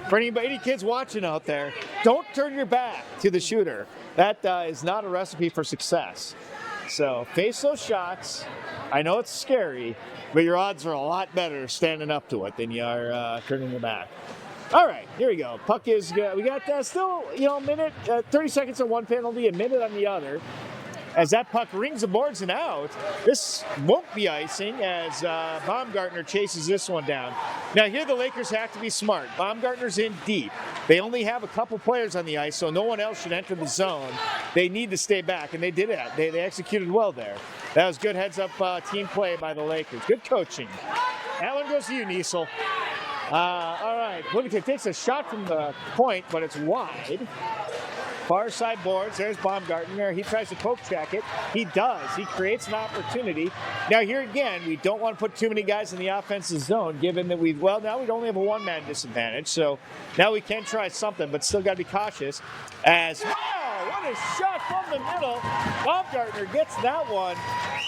for any kids watching out there, don't turn your back to the shooter. That is not a recipe for success. So face those shots. I know it's scary, but your odds are a lot better standing up to it than you are turning your back. All right, here we go. Puck is good. We got still, a minute, 30 seconds on one penalty, a minute on the other. As that puck rings the boards and out, this won't be icing as Baumgartner chases this one down. Now here the Lakers have to be smart. Baumgartner's in deep. They only have a couple players on the ice, so no one else should enter the zone. They need to stay back, and they did it. They executed well there. That was good heads-up team play by the Lakers. Good coaching. That one goes to you, Niesel. All right, Bloomington takes a shot from the point, but it's wide. Far side boards, there's Baumgartner. He tries to poke check it. He does. He creates an opportunity. Now here again, we don't want to put too many guys in the offensive zone, given that now we'd only have a one-man disadvantage. So now we can try something, but still got to be cautious. What a shot from the middle. Baumgartner gets that one.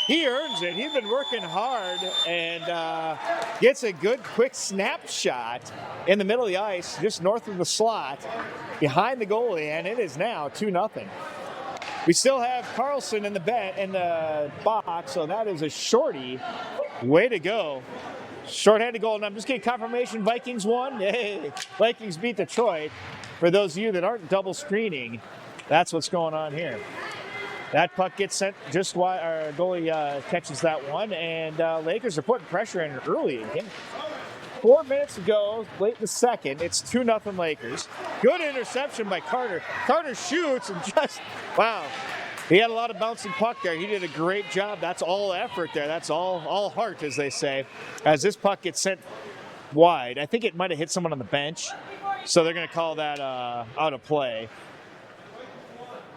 He earns it. He's been working hard and gets a good quick snapshot in the middle of the ice, just north of the slot, behind the goalie, and it is now 2-0. We still have Carlson in the box, so that is a shorty. Way to go. Short-handed goal, and I'm just getting confirmation Vikings won. Hey, Vikings beat Detroit. For those of you that aren't double screening, that's what's going on here. That puck gets sent just wide. Our goalie catches that one, and Lakers are putting pressure in early again. 4 minutes ago, late in the second, it's 2-0 Lakers. Good interception by Carter. Carter shoots and wow. He had a lot of bouncing puck there. He did a great job. That's all effort there. That's all heart, as they say. As this puck gets sent wide, I think it might have hit someone on the bench, so they're going to call that out of play.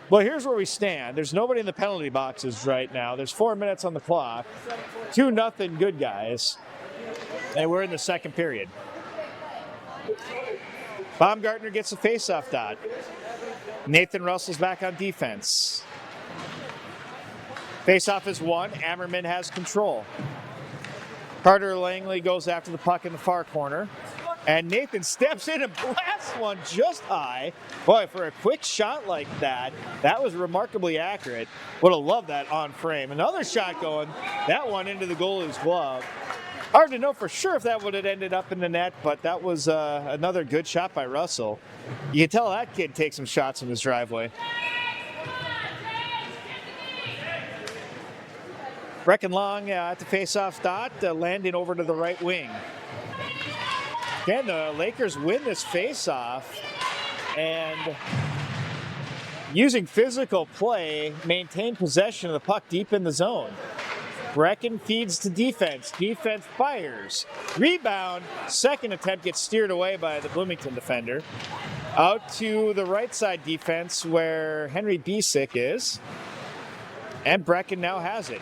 Well, here's where we stand. There's nobody in the penalty boxes right now. There's 4 minutes on the clock. 2-0 good guys. And we're in the second period. Baumgartner gets a face-off dot. Nathan Russell's back on defense. Face-off is won. Ammerman has control. Carter Langley goes after the puck in the far corner. And Nathan steps in and blasts one just high. Boy, for a quick shot like that, that was remarkably accurate. Would have loved that on frame. Another shot going. That one into the goalie's glove. Hard to know for sure if that would have ended up in the net, but that was another good shot by Russell. You can tell that kid takes some shots in his driveway. Brecken Long at the face-off dot, landing over to the right wing. Again, the Lakers win this face-off, and using physical play, maintain possession of the puck deep in the zone. Brecken feeds to defense. Defense fires. Rebound. Second attempt gets steered away by the Bloomington defender. Out to the right side defense where Henry Bisick is. And Brecken now has it.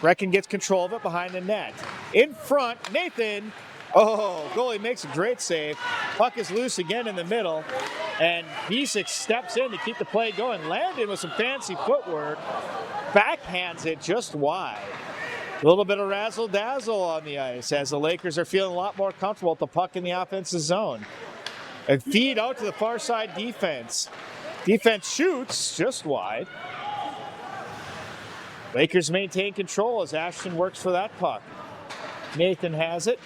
Brecken gets control of it behind the net. In front, Nathan. Oh, goalie makes a great save. Puck is loose again in the middle. And Bisick steps in to keep the play going. Landon with some fancy footwork. Backhands it just wide. A little bit of razzle-dazzle on the ice as the Lakers are feeling a lot more comfortable with the puck in the offensive zone. A feed out to the far side defense. Defense shoots just wide. Lakers maintain control as Ashton works for that puck. Nathan has it.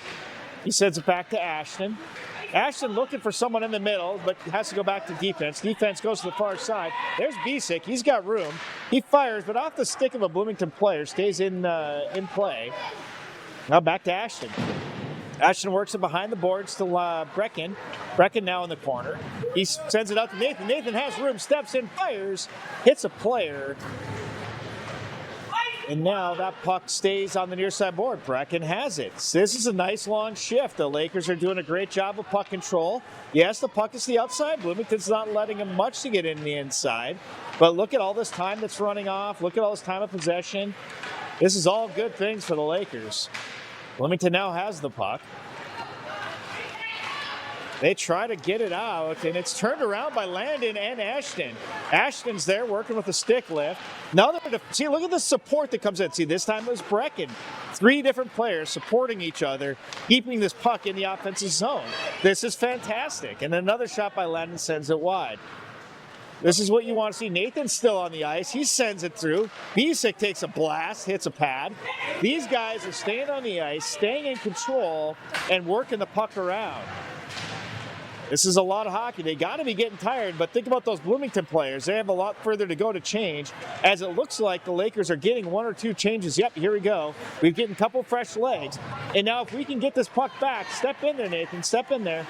He sends it back to Ashton. Ashton looking for someone in the middle, but has to go back to defense. Defense goes to the far side. There's Bisick. He's got room. He fires, but off the stick of a Bloomington player. Stays in play. Now back to Ashton. Ashton works it behind the boards to Brecken. Brecken now in the corner. He sends it out to Nathan. Nathan has room, steps in, fires, hits a player. And now that puck stays on the near side board. Brecken has it. This is a nice long shift. The Lakers are doing a great job of puck control. Yes, the puck is the outside. Bloomington's not letting him much to get in the inside. But look at all this time that's running off. Look at all this time of possession. This is all good things for the Lakers. Bloomington now has the puck. They try to get it out, and it's turned around by Landon and Ashton. Ashton's there working with a stick lift. Now, see, look at the support that comes in. See, this time it was Brecken. 3 different players supporting each other, keeping this puck in the offensive zone. This is fantastic. And another shot by Landon sends it wide. This is what you want to see. Nathan's still on the ice. He sends it through. Bisick takes a blast, hits a pad. These guys are staying on the ice, staying in control, and working the puck around. This is a lot of hockey. They got to be getting tired, but think about those Bloomington players. They have a lot further to go to change, as it looks like the Lakers are getting 1 or 2 changes. Yep, here we go. We've getting a couple fresh legs. And now if we can get this puck back, step in there, Nathan, step in there.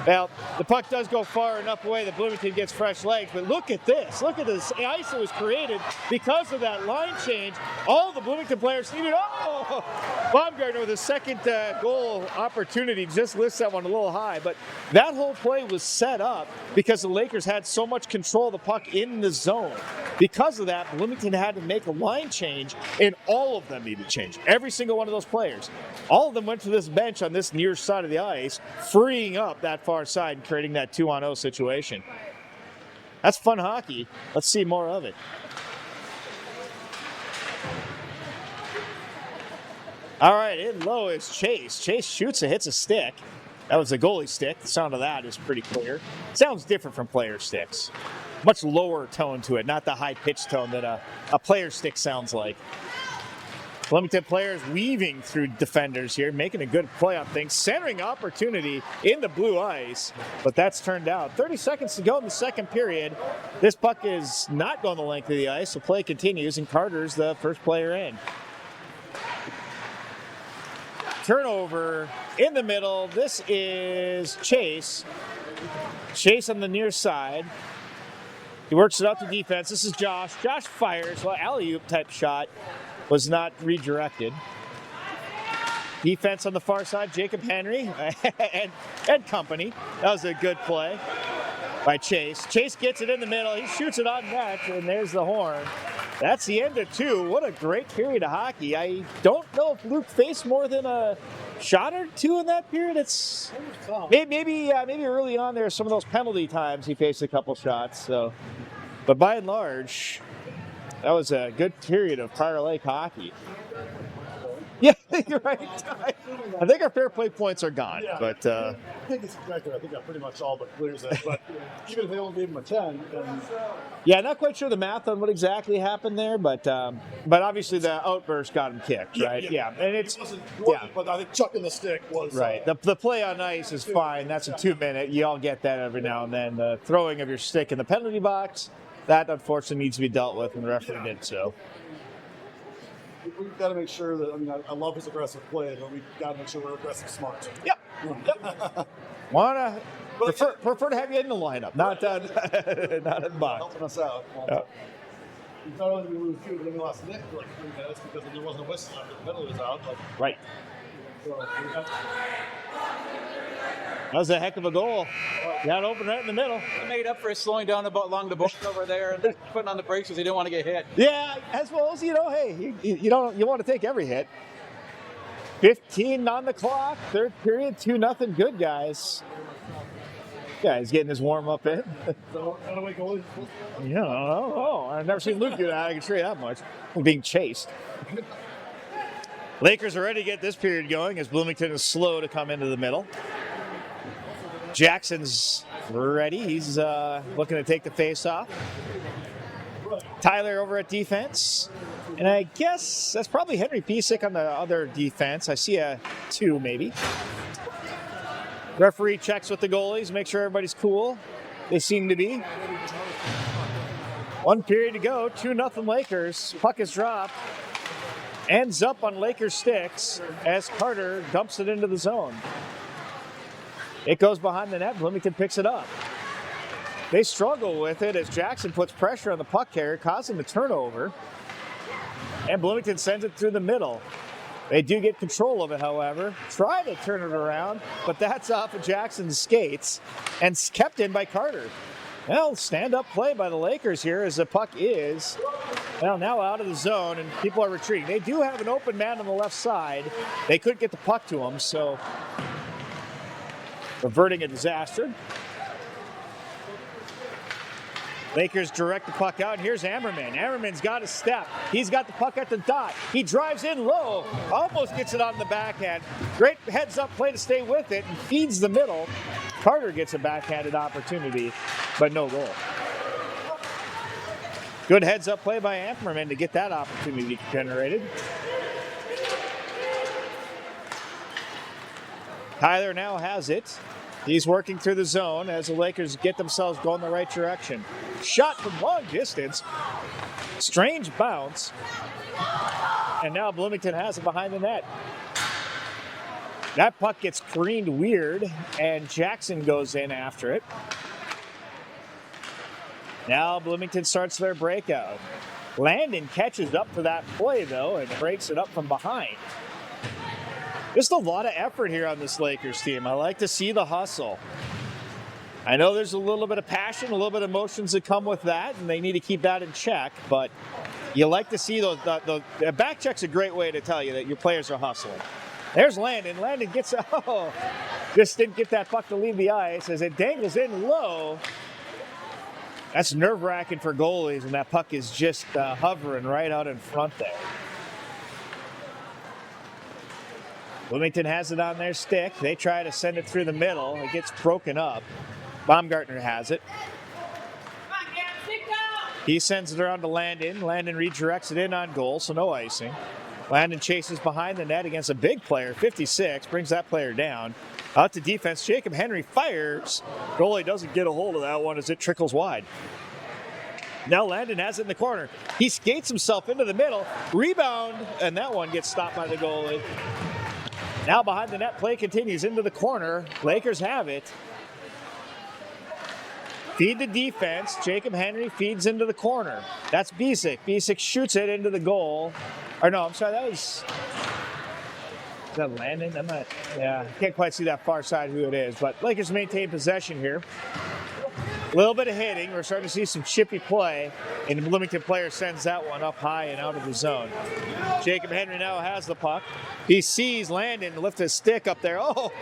Well, the puck does go far enough away that Bloomington gets fresh legs, but look at this. Look at this ice that was created because of that line change. All the Bloomington players needed. Oh! Baumgartner with a second goal opportunity. Just lifts that one a little high, but that whole play was set up because the Lakers had so much control of the puck in the zone. Because of that, Bloomington had to make a line change, and all of them needed change. Every single one of those players. All of them went to this bench on this near side of the ice, freeing up that far side and creating that 2-on-0 situation. That's fun hockey. Let's see more of it. All right, in low is Chase. Chase shoots and hits a stick. That was a goalie stick. The sound of that is pretty clear. Sounds different from player sticks. Much lower tone to it, not the high-pitched tone that a player stick sounds like. Bloomington players weaving through defenders here, making a good play on things, centering opportunity in the blue ice, but that's turned out. 30 seconds to go in the second period. This puck is not going the length of the ice, so play continues, and Carter's the first player in. Turnover in the middle. This is Chase. Chase on the near side. He works it out to defense. This is Josh. Josh fires. Well, alley-oop type shot was not redirected. Defense on the far side, Jacob Henry and company. That was a good play by Chase. Chase gets it in the middle. He shoots it on net, and there's the horn. That's the end of 2. What a great period of hockey. I don't know if Luke faced more than a shot or 2 in that period. It's maybe early on there, some of those penalty times he faced a couple shots. So, but by and large, that was a good period of Prior Lake hockey. Yeah, you're right. I think our fair play points are gone, Yeah. but I think it's expected. I think that pretty much all but clears it. But even if they only gave him a 10, then yeah, not quite sure the math on what exactly happened there, but obviously the outburst got him kicked, right? Yeah, and it's but I think chucking the stick was right. The play on ice is fine. That's a 2-minute. You all get that every now and then. The throwing of your stick in the penalty box, that unfortunately needs to be dealt with, and the referee did so. We've got to make sure that, I mean, I love his aggressive play, but we've got to make sure we're aggressive smart. Yep. Prefer to have you in the lineup, not in the box. Helping us out. Yep. Not only did we lose 2, but we lost Nick for like 3 minutes because there wasn't a whistle after the penalty was out. But, Right. so we have That was a heck of a goal. Got open right in the middle. He made up for it slowing down along the bush over there and putting on the brakes because he didn't want to get hit. Yeah, as well as, hey, you want to take every hit. 15 on the clock, third period, 2-0 good, guys. Yeah, he's getting his warm-up in. Yeah, I've never seen Luke do that, I can show you that much. I'm being chased. Lakers are ready to get this period going as Bloomington is slow to come into the middle. Jackson's ready. He's looking to take the face off. Tyler over at defense. And I guess that's probably Henry Pisak on the other defense. I see a 2 maybe. Referee checks with the goalies, make sure everybody's cool. They seem to be. 1 period to go, 2-0 Lakers. Puck is dropped. Ends up on Lakers sticks as Carter dumps it into the zone. It goes behind the net. Bloomington picks it up. They struggle with it as Jackson puts pressure on the puck carrier, causing the turnover. And Bloomington sends it through the middle. They do get control of it, however. Try to turn it around, but that's off of Jackson's skates and kept in by Carter. Well, stand-up play by the Lakers here as the puck is now out of the zone and people are retreating. They do have an open man on the left side. They couldn't get the puck to him, so averting a disaster. Lakers direct the puck out, and here's Ammerman. Ammerman's got a step. He's got the puck at the dot. He drives in low, almost gets it on the backhand. Great heads-up play to stay with it and feeds the middle. Carter gets a backhanded opportunity, but no goal. Good heads-up play by Ammerman to get that opportunity generated. Tyler now has it. He's working through the zone as the Lakers get themselves going the right direction. Shot from long distance. Strange bounce. And now Bloomington has it behind the net. That puck gets careened weird, and Jackson goes in after it. Now Bloomington starts their breakout. Landon catches up to that play, though, and breaks it up from behind. Just a lot of effort here on this Lakers team. I like to see the hustle. I know there's a little bit of passion, a little bit of emotions that come with that, and they need to keep that in check, but you like to see those. The back check's a great way to tell you that your players are hustling. There's Landon. Landon gets, just didn't get that puck to leave the ice as it dangles in low. That's nerve-wracking for goalies when that puck is just hovering right out in front there. Bloomington has it on their stick. They try to send it through the middle. It gets broken up. Baumgartner has it. He sends it around to Landon. Landon redirects it in on goal, so no icing. Landon chases behind the net against a big player, 56, brings that player down. Out to defense, Jacob Henry fires. Goalie doesn't get a hold of that one as it trickles wide. Now Landon has it in the corner. He skates himself into the middle. Rebound, and that one gets stopped by the goalie. Now behind the net, play continues into the corner. Lakers have it. Feed the defense. Jacob Henry feeds into the corner. That's Bisick. Bisick shoots it into the goal. Or no, I'm sorry, is that Landon? I can't quite see that far side who it is, but Lakers maintain possession here. A little bit of hitting. We're starting to see some chippy play, and the Bloomington player sends that one up high and out of the zone. Jacob Henry now has the puck. He sees Landon lift his stick up there. Oh,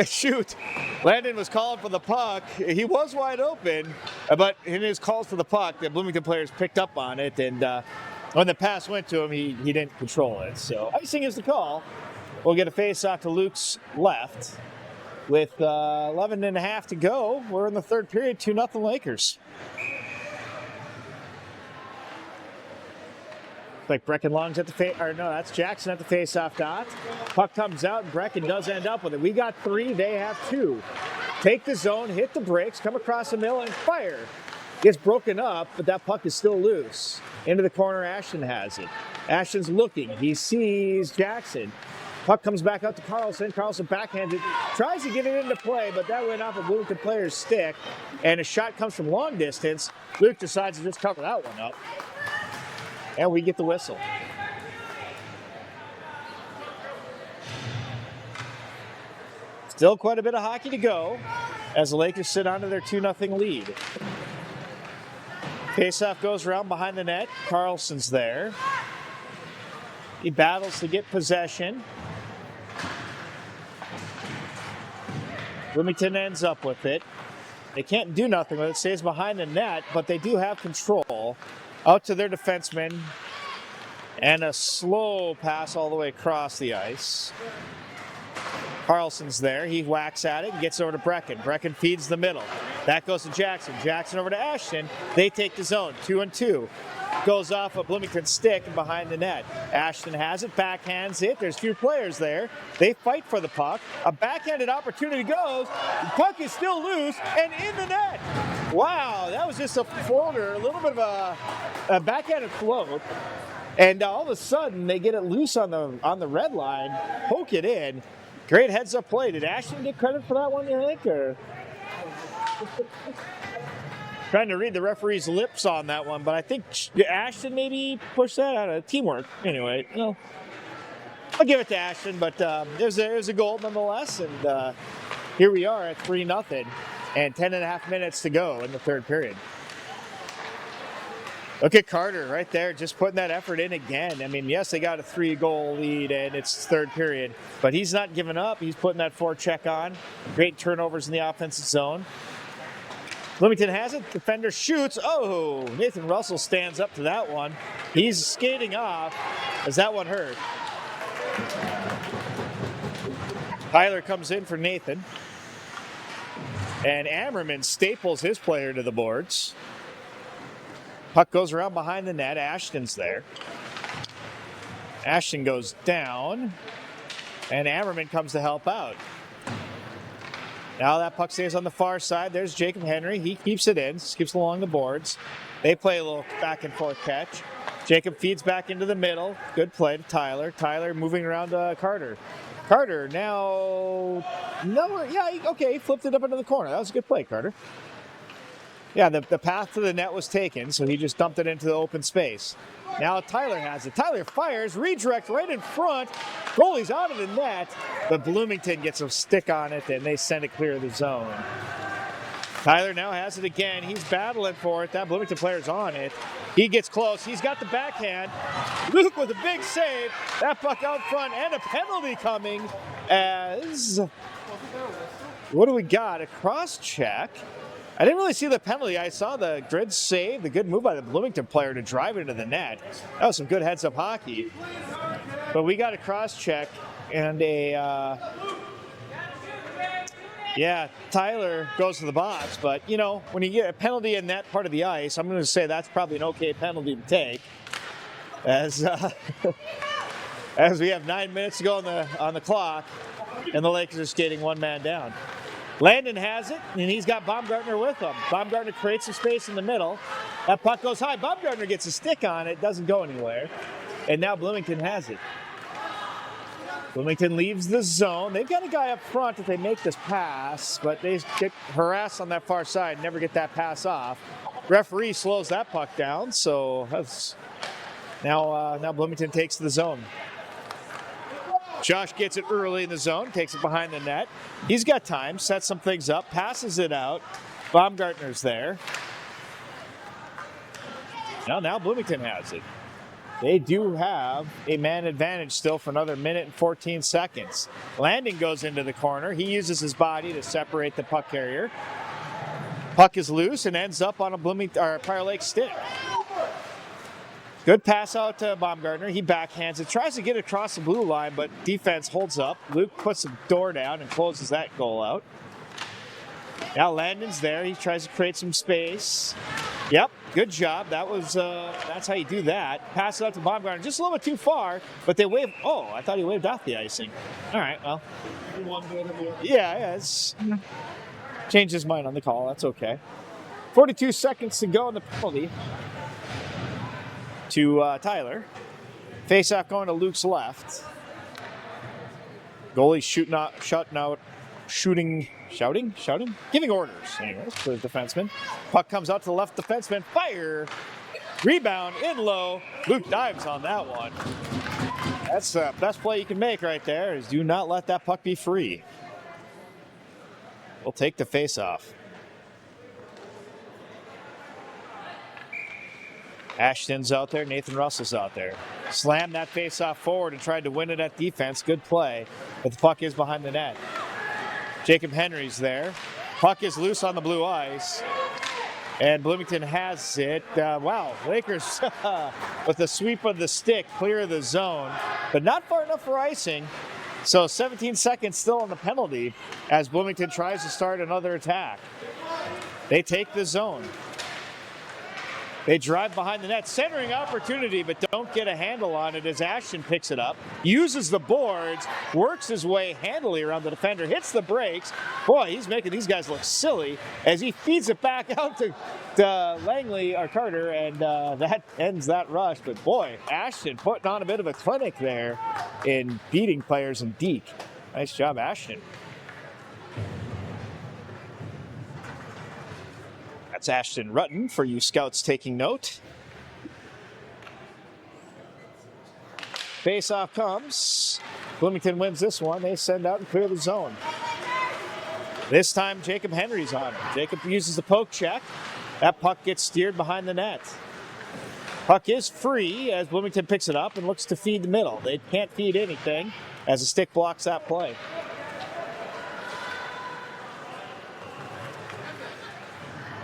shoot. Landon was calling for the puck. He was wide open, but in his calls for the puck, the Bloomington players picked up on it, and when the pass went to him, he didn't control it. So icing is the call. We'll get a face-off to Luke's left. With 11 and a half to go, we're in the third period, 2-0 Lakers. Like Brecken Long's at the that's Jackson at the face-off dot. Puck comes out, and Brecken does end up with it. We got 3, they have 2. Take the zone, hit the brakes, come across the middle, and fire. Gets broken up, but that puck is still loose. Into the corner, Ashton has it. Ashton's looking. He sees Jackson. Puck comes back out to Carlson. Carlson backhanded. Tries to get it into play, but that went off a Bloomington player's stick. And a shot comes from long distance. Luke decides to just cover that one up. And we get the whistle. Still quite a bit of hockey to go as the Lakers sit onto their 2-0 lead. Faceoff goes around behind the net. Carlson's there. He battles to get possession. Bloomington ends up with it. They can't do nothing with it. It stays behind the net, but they do have control. Out to their defenseman. And a slow pass all the way across the ice. Carlson's there. He whacks at it and gets over to Brecken. Brecken feeds the middle. That goes to Jackson. Jackson over to Ashton. They take the zone. 2-2. Goes off a Bloomington stick and behind the net. Ashton has it, backhands it. There's 2 players there. They fight for the puck. A backhanded opportunity goes. The puck is still loose and in the net. Wow, that was just a floater, a little bit of a backhanded float. And all of a sudden, they get it loose on the red line, poke it in. Great heads-up play. Did Ashton get credit for that one, you think, or? Trying to read the referee's lips on that one, but I think Ashton maybe pushed that out of teamwork. Anyway, I'll give it to Ashton, but it was a goal nonetheless, and here we are at 3-0, and 10.5 minutes to go in the third period. Look at Carter right there, just putting that effort in again. I mean, yes, they got a 3-goal lead, and it's third period, but he's not giving up. He's putting that forecheck on. Great turnovers in the offensive zone. Bloomington has it. Defender shoots. Oh, Nathan Russell stands up to that one. He's skating off as that one hurt. Tyler comes in for Nathan. And Ammerman staples his player to the boards. Puck goes around behind the net. Ashton's there. Ashton goes down. And Ammerman comes to help out. Now that puck stays on the far side. There's Jacob Henry. He keeps it in, keeps along the boards. They play a little back and forth catch. Jacob feeds back into the middle. Good play to Tyler. Tyler moving around Carter. Carter now, he flipped it up into the corner. That was a good play, Carter. Yeah, the path to the net was taken, so he just dumped it into the open space. Now Tyler has it. Tyler fires, redirect right in front. Goalie's out of the net, but Bloomington gets a stick on it, and they send it clear of the zone. Tyler now has it again. He's battling for it. That Bloomington player's on it. He gets close. He's got the backhand. Luke with a big save. That puck out front, and a penalty coming as... What do we got? A cross check. I didn't really see the penalty. I saw the grid save, the good move by the Bloomington player to drive it into the net. That was some good heads-up hockey. But we got a cross-check and Tyler goes to the box. But, when you get a penalty in that part of the ice, I'm going to say that's probably an okay penalty to take. As we have 9 minutes to go on the clock, and the Lakers are skating one man down. Landon has it, and he's got Baumgartner with him. Baumgartner creates some space in the middle. That puck goes high. Baumgartner gets a stick on it, doesn't go anywhere. And now Bloomington has it. Bloomington leaves the zone. They've got a guy up front if they make this pass, but they get harassed on that far side, never get that pass off. Referee slows that puck down, so that's now Bloomington takes the zone. Josh gets it early in the zone, takes it behind the net. He's got time, sets some things up, passes it out. Baumgartner's there. Now Bloomington has it. They do have a man advantage still for another minute and 14 seconds. Landon goes into the corner. He uses his body to separate the puck carrier. Puck is loose and ends up on a Prior Lake stick. Good pass out to Baumgartner. He backhands it, tries to get across the blue line, but defense holds up. Luke puts the door down and closes that goal out. Now Landon's there. He tries to create some space. Yep, good job. That's how you do that. Pass it out to Baumgartner. Just a little bit too far, but they waved. Oh, I thought he waved off the icing. All right, well. Yeah, it's changed his mind on the call. That's okay. 42 seconds to go in the penalty to Tyler. Face-off going to Luke's left. Goalie shouting? Giving orders, anyways, for the defenseman. Puck comes out to the left defenseman. Fire! Rebound in low. Luke dives on that one. That's the best play you can make right there, is do not let that puck be free. We'll take the face-off. Ashton's out there. Nathan Russell's out there. Slammed that face-off forward and tried to win it at defense. Good play. But the puck is behind the net. Jacob Henry's there. Puck is loose on the blue ice. And Bloomington has it. Wow, Lakers with the sweep of the stick, clear of the zone. But not far enough for icing. So 17 seconds still on the penalty as Bloomington tries to start another attack. They take the zone. They drive behind the net, centering opportunity, but don't get a handle on it as Ashton picks it up, uses the boards, works his way handily around the defender, hits the brakes. Boy, he's making these guys look silly as he feeds it back out to Langley or Carter, and that ends that rush. But boy, Ashton putting on a bit of a clinic there in beating players in Deke. Nice job, Ashton. That's Ashton Rutten for you scouts taking note. Face-off comes. Bloomington wins this one. They send out and clear the zone. This time Jacob Henry's on it. Jacob uses the poke check. That puck gets steered behind the net. Puck is free as Bloomington picks it up and looks to feed the middle. They can't feed anything as the stick blocks that play.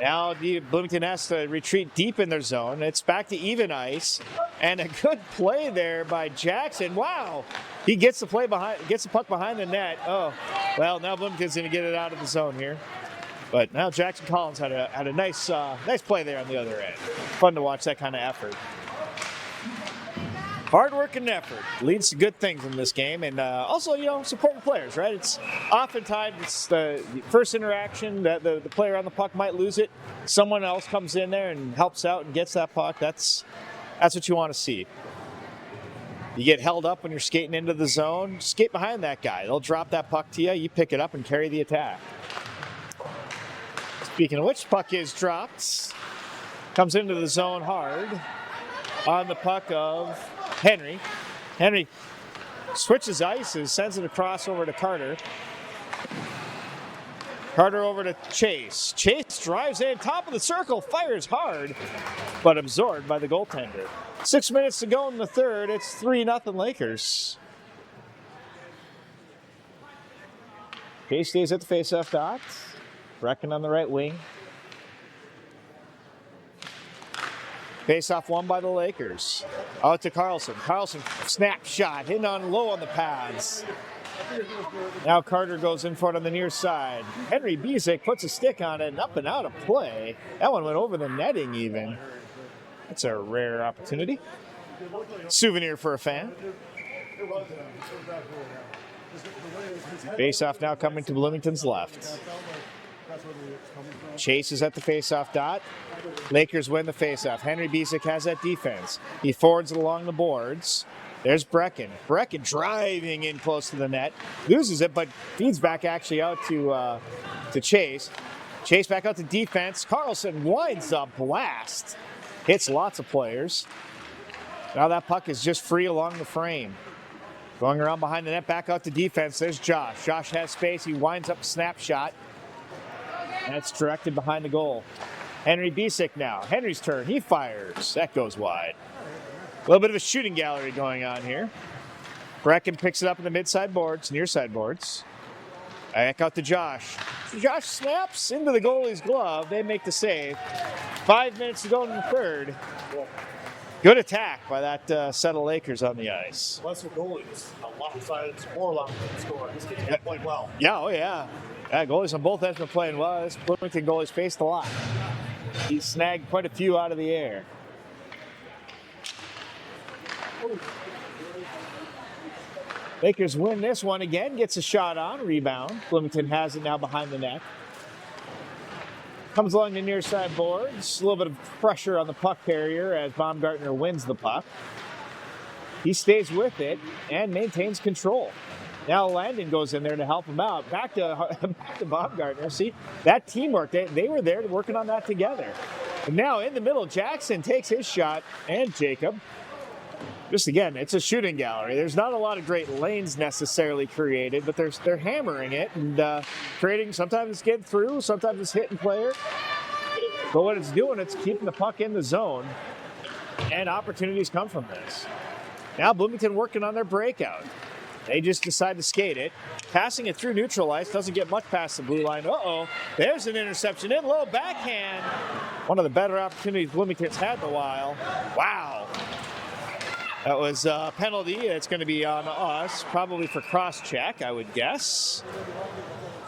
Now Bloomington has to retreat deep in their zone. It's back to even ice. And a good play there by Jackson. Wow. He gets the puck behind the net. Oh, well, now Bloomington's going to get it out of the zone here. But now Jackson Collins had a nice play there on the other end. Fun to watch that kind of effort. Hard work and effort leads to good things in this game, and also, supporting players, right? It's oftentimes it's the first interaction that the player on the puck might lose it. Someone else comes in there and helps out and gets that puck. That's what you want to see. You get held up when you're skating into the zone, skate behind that guy. They'll drop that puck to you. You pick it up and carry the attack. Speaking of which, puck is dropped. Comes into the zone hard on the puck of Henry. Henry switches ices, sends it across over to Carter. Carter over to Chase. Chase drives in, top of the circle, fires hard, but absorbed by the goaltender. 6 minutes to go in the third. It's 3-0 Lakers. Chase stays at the faceoff dot. Brecken on the right wing. Face-off won by the Lakers. Out to Carlson. Carlson, snap shot, hitting on low on the pads. Now Carter goes in for it on the near side. Henry Bizek puts a stick on it and up and out of play. That one went over the netting even. That's a rare opportunity. Souvenir for a fan. Face-off now coming to Bloomington's left. Chase is at the face-off dot. Lakers win the face-off. Henry Bizek has that defense. He forwards it along the boards. There's Brecken. Brecken driving in close to the net. Loses it, but feeds back actually out to Chase. Chase back out to defense. Carlson winds up blast. Hits lots of players. Now that puck is just free along the frame. Going around behind the net, back out to defense. There's Josh. Josh has space. He winds up a snapshot. And it's directed behind the goal. Henry Bizek now. Henry's turn. He fires. That goes wide. A little bit of a shooting gallery going on here. Brecken picks it up in the mid-side boards, near-side boards. Back out to Josh. Josh snaps into the goalie's glove. They make the save. 5 minutes to go in the third. Good attack by that set of Lakers on the ice. Lesser goalies, a lopsided, more lopsided score. This kid's playing well. Yeah, oh yeah. Goalies on both ends been playing well. This Bloomington goalie's faced a lot. He snagged quite a few out of the air. Lakers win this one again. Gets a shot on, rebound. Bloomington has it now behind the net. Comes along the near side boards. A little bit of pressure on the puck carrier as Baumgartner wins the puck. He stays with it and maintains control. Now Landon goes in there to help him out. Back to Baumgartner. See, that teamwork, they were there working on that together. And now in the middle, Jackson takes his shot, and Jacob. Just again, it's a shooting gallery. There's not a lot of great lanes necessarily created, but they're hammering it and creating. Sometimes it's getting through, sometimes it's hitting player. But what it's doing, it's keeping the puck in the zone, and opportunities come from this. Now Bloomington working on their breakout. They just decide to skate it. Passing it through neutral ice, doesn't get much past the blue line. Uh-oh, there's an interception in low, backhand. One of the better opportunities Bloomington's had in a while. Wow. That was a penalty. It's going to be on us, probably for cross-check, I would guess.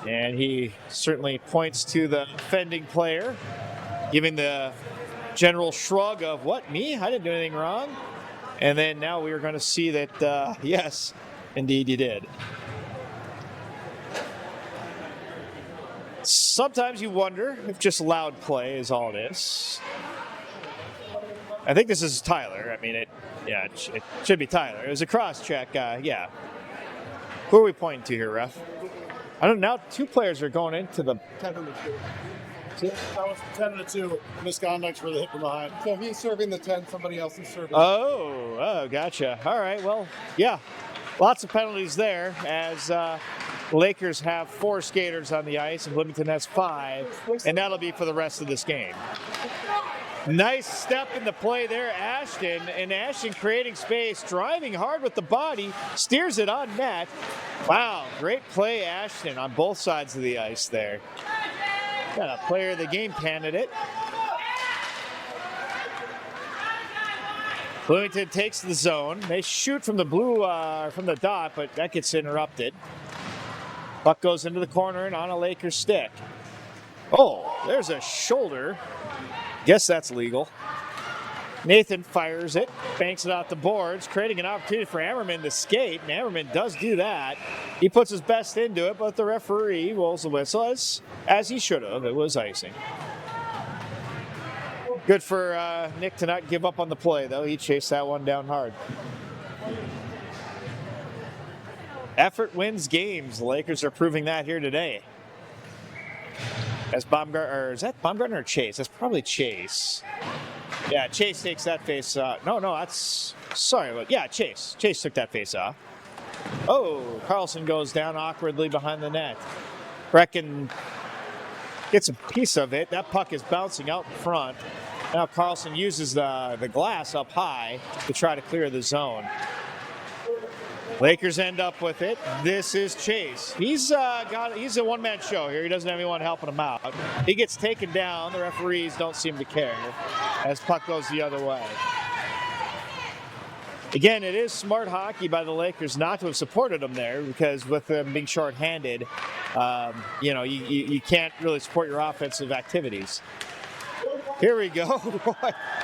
And he certainly points to the offending player, giving the general shrug of, what, me? I didn't do anything wrong. And then now we are going to see that, yes, indeed you did. Sometimes you wonder if just loud play is all it is. I think this is Tyler. I mean, it should be Tyler. It was a cross-check, yeah. Who are we pointing to here, ref? I don't know. Now 2 players are going into the 10 and the 2. That was 10 and the 2. Misconduct for the hit from behind. So if he's serving the 10, somebody else is serving. Oh, gotcha. All right, well, yeah. Lots of penalties there as Lakers have 4 skaters on the ice and Bloomington has 5, and that'll be for the rest of this game. Nice step in the play there, Ashton, and Ashton creating space, driving hard with the body, steers it on net. Wow, great play, Ashton, on both sides of the ice there. Got a player of the game candidate. Bloomington takes the zone. They shoot from the blue, from the dot, but that gets interrupted. Puck goes into the corner and on a Lakers stick. Oh, there's a shoulder. Guess that's legal. Nathan fires it, banks it off the boards, creating an opportunity for Ammerman to skate, and Ammerman does do that. He puts his best into it, but the referee rolls the whistle as he should have. It was icing. Good for Nick to not give up on the play, though. He chased that one down hard. Effort wins games. The Lakers are proving that here today. As Baumgartner, is that Baumgartner or Chase? That's probably Chase. Yeah, Chase takes that face off. No, that's, sorry, but yeah, Chase. Chase took that face off. Oh, Carlson goes down awkwardly behind the net. Brecken gets a piece of it. That puck is bouncing out in front. Now Carlson uses the glass up high to try to clear the zone. Lakers end up with it. This is Chase. He's a one-man show here. He doesn't have anyone helping him out. He gets taken down. The referees don't seem to care as puck goes the other way. Again, it is smart hockey by the Lakers not to have supported him there, because with them being shorthanded, you can't really support your offensive activities. Here we go.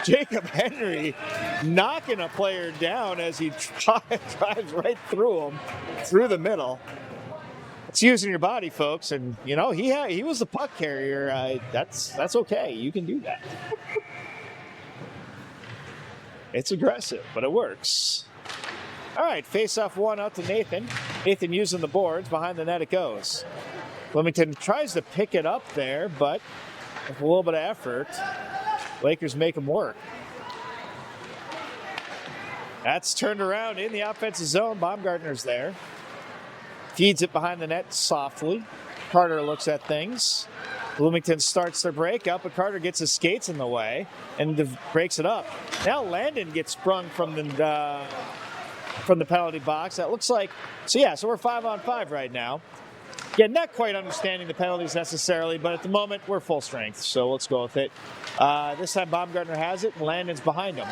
Jacob Henry knocking a player down as he drives right through him, through the middle. It's using your body, folks, and he was the puck carrier. That's okay. You can do that. It's aggressive, but it works. All right, face-off one out to Nathan. Nathan using the boards. Behind the net it goes. Bloomington tries to pick it up there, but with a little bit of effort, Lakers make them work. That's turned around in the offensive zone. Baumgartner's there. Feeds it behind the net softly. Carter looks at things. Bloomington starts their break up, but Carter gets his skates in the way and breaks it up. Now Landon gets sprung from the penalty box. That looks like, so we're 5-on-5 right now. Yeah, not quite understanding the penalties necessarily, but at the moment, we're full strength, so let's go with it. This time, Baumgartner has it, and Landon's behind him.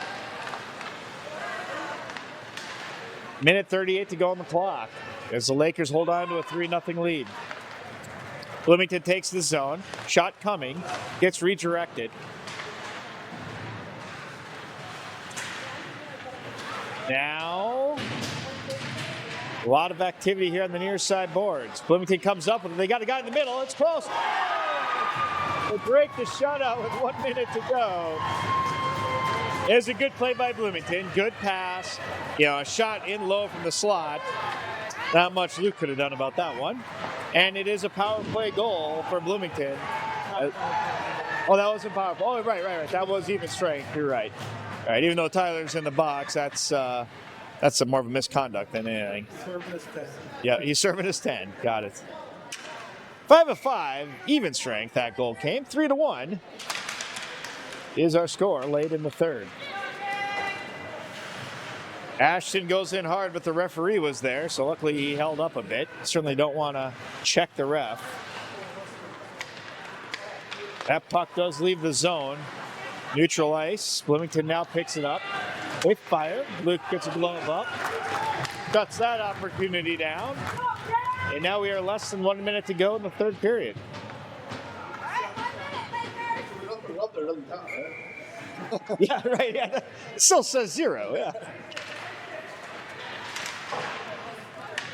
Minute 38 to go on the clock as the Lakers hold on to a 3-0 lead. Bloomington takes the zone. Shot coming. Gets redirected. Now, a lot of activity here on the near side boards. Bloomington comes up with it. They got a guy in the middle. It's close. They break the shutout with 1 minute to go. It was a good play by Bloomington. Good pass. A shot in low from the slot. Not much Luke could have done about that one. And it is a power play goal for Bloomington. That was a power play. Oh, right. That was even strength. You're right. All right, even though Tyler's in the box, that's more of a misconduct than anything. Serving his 10. Yeah, he's serving his 10. Got it. 5-5, even strength. That goal came. 3-1 is our score late in the third. Ashton goes in hard, but the referee was there, so luckily he held up a bit. Certainly don't want to check the ref. That puck does leave the zone. Neutral ice. Bloomington now picks it up with fire. Luke gets a glove up. Cuts that opportunity down. And now we are less than 1 minute to go in the third period. Yeah, right. Yeah. It still says 0. Yeah.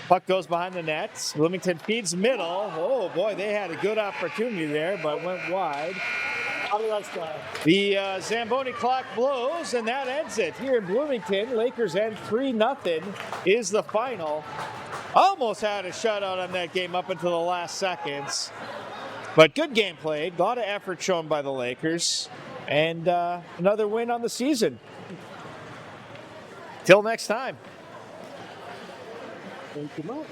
Puck goes behind the net. Bloomington feeds middle. Oh, boy, they had a good opportunity there, but went wide. The Zamboni clock blows, and that ends it. Here in Bloomington, Lakers end 3-0 is the final. Almost had a shutout on that game up until the last seconds. But good game played. A lot of effort shown by the Lakers. And another win on the season. Till next time. Thank you much.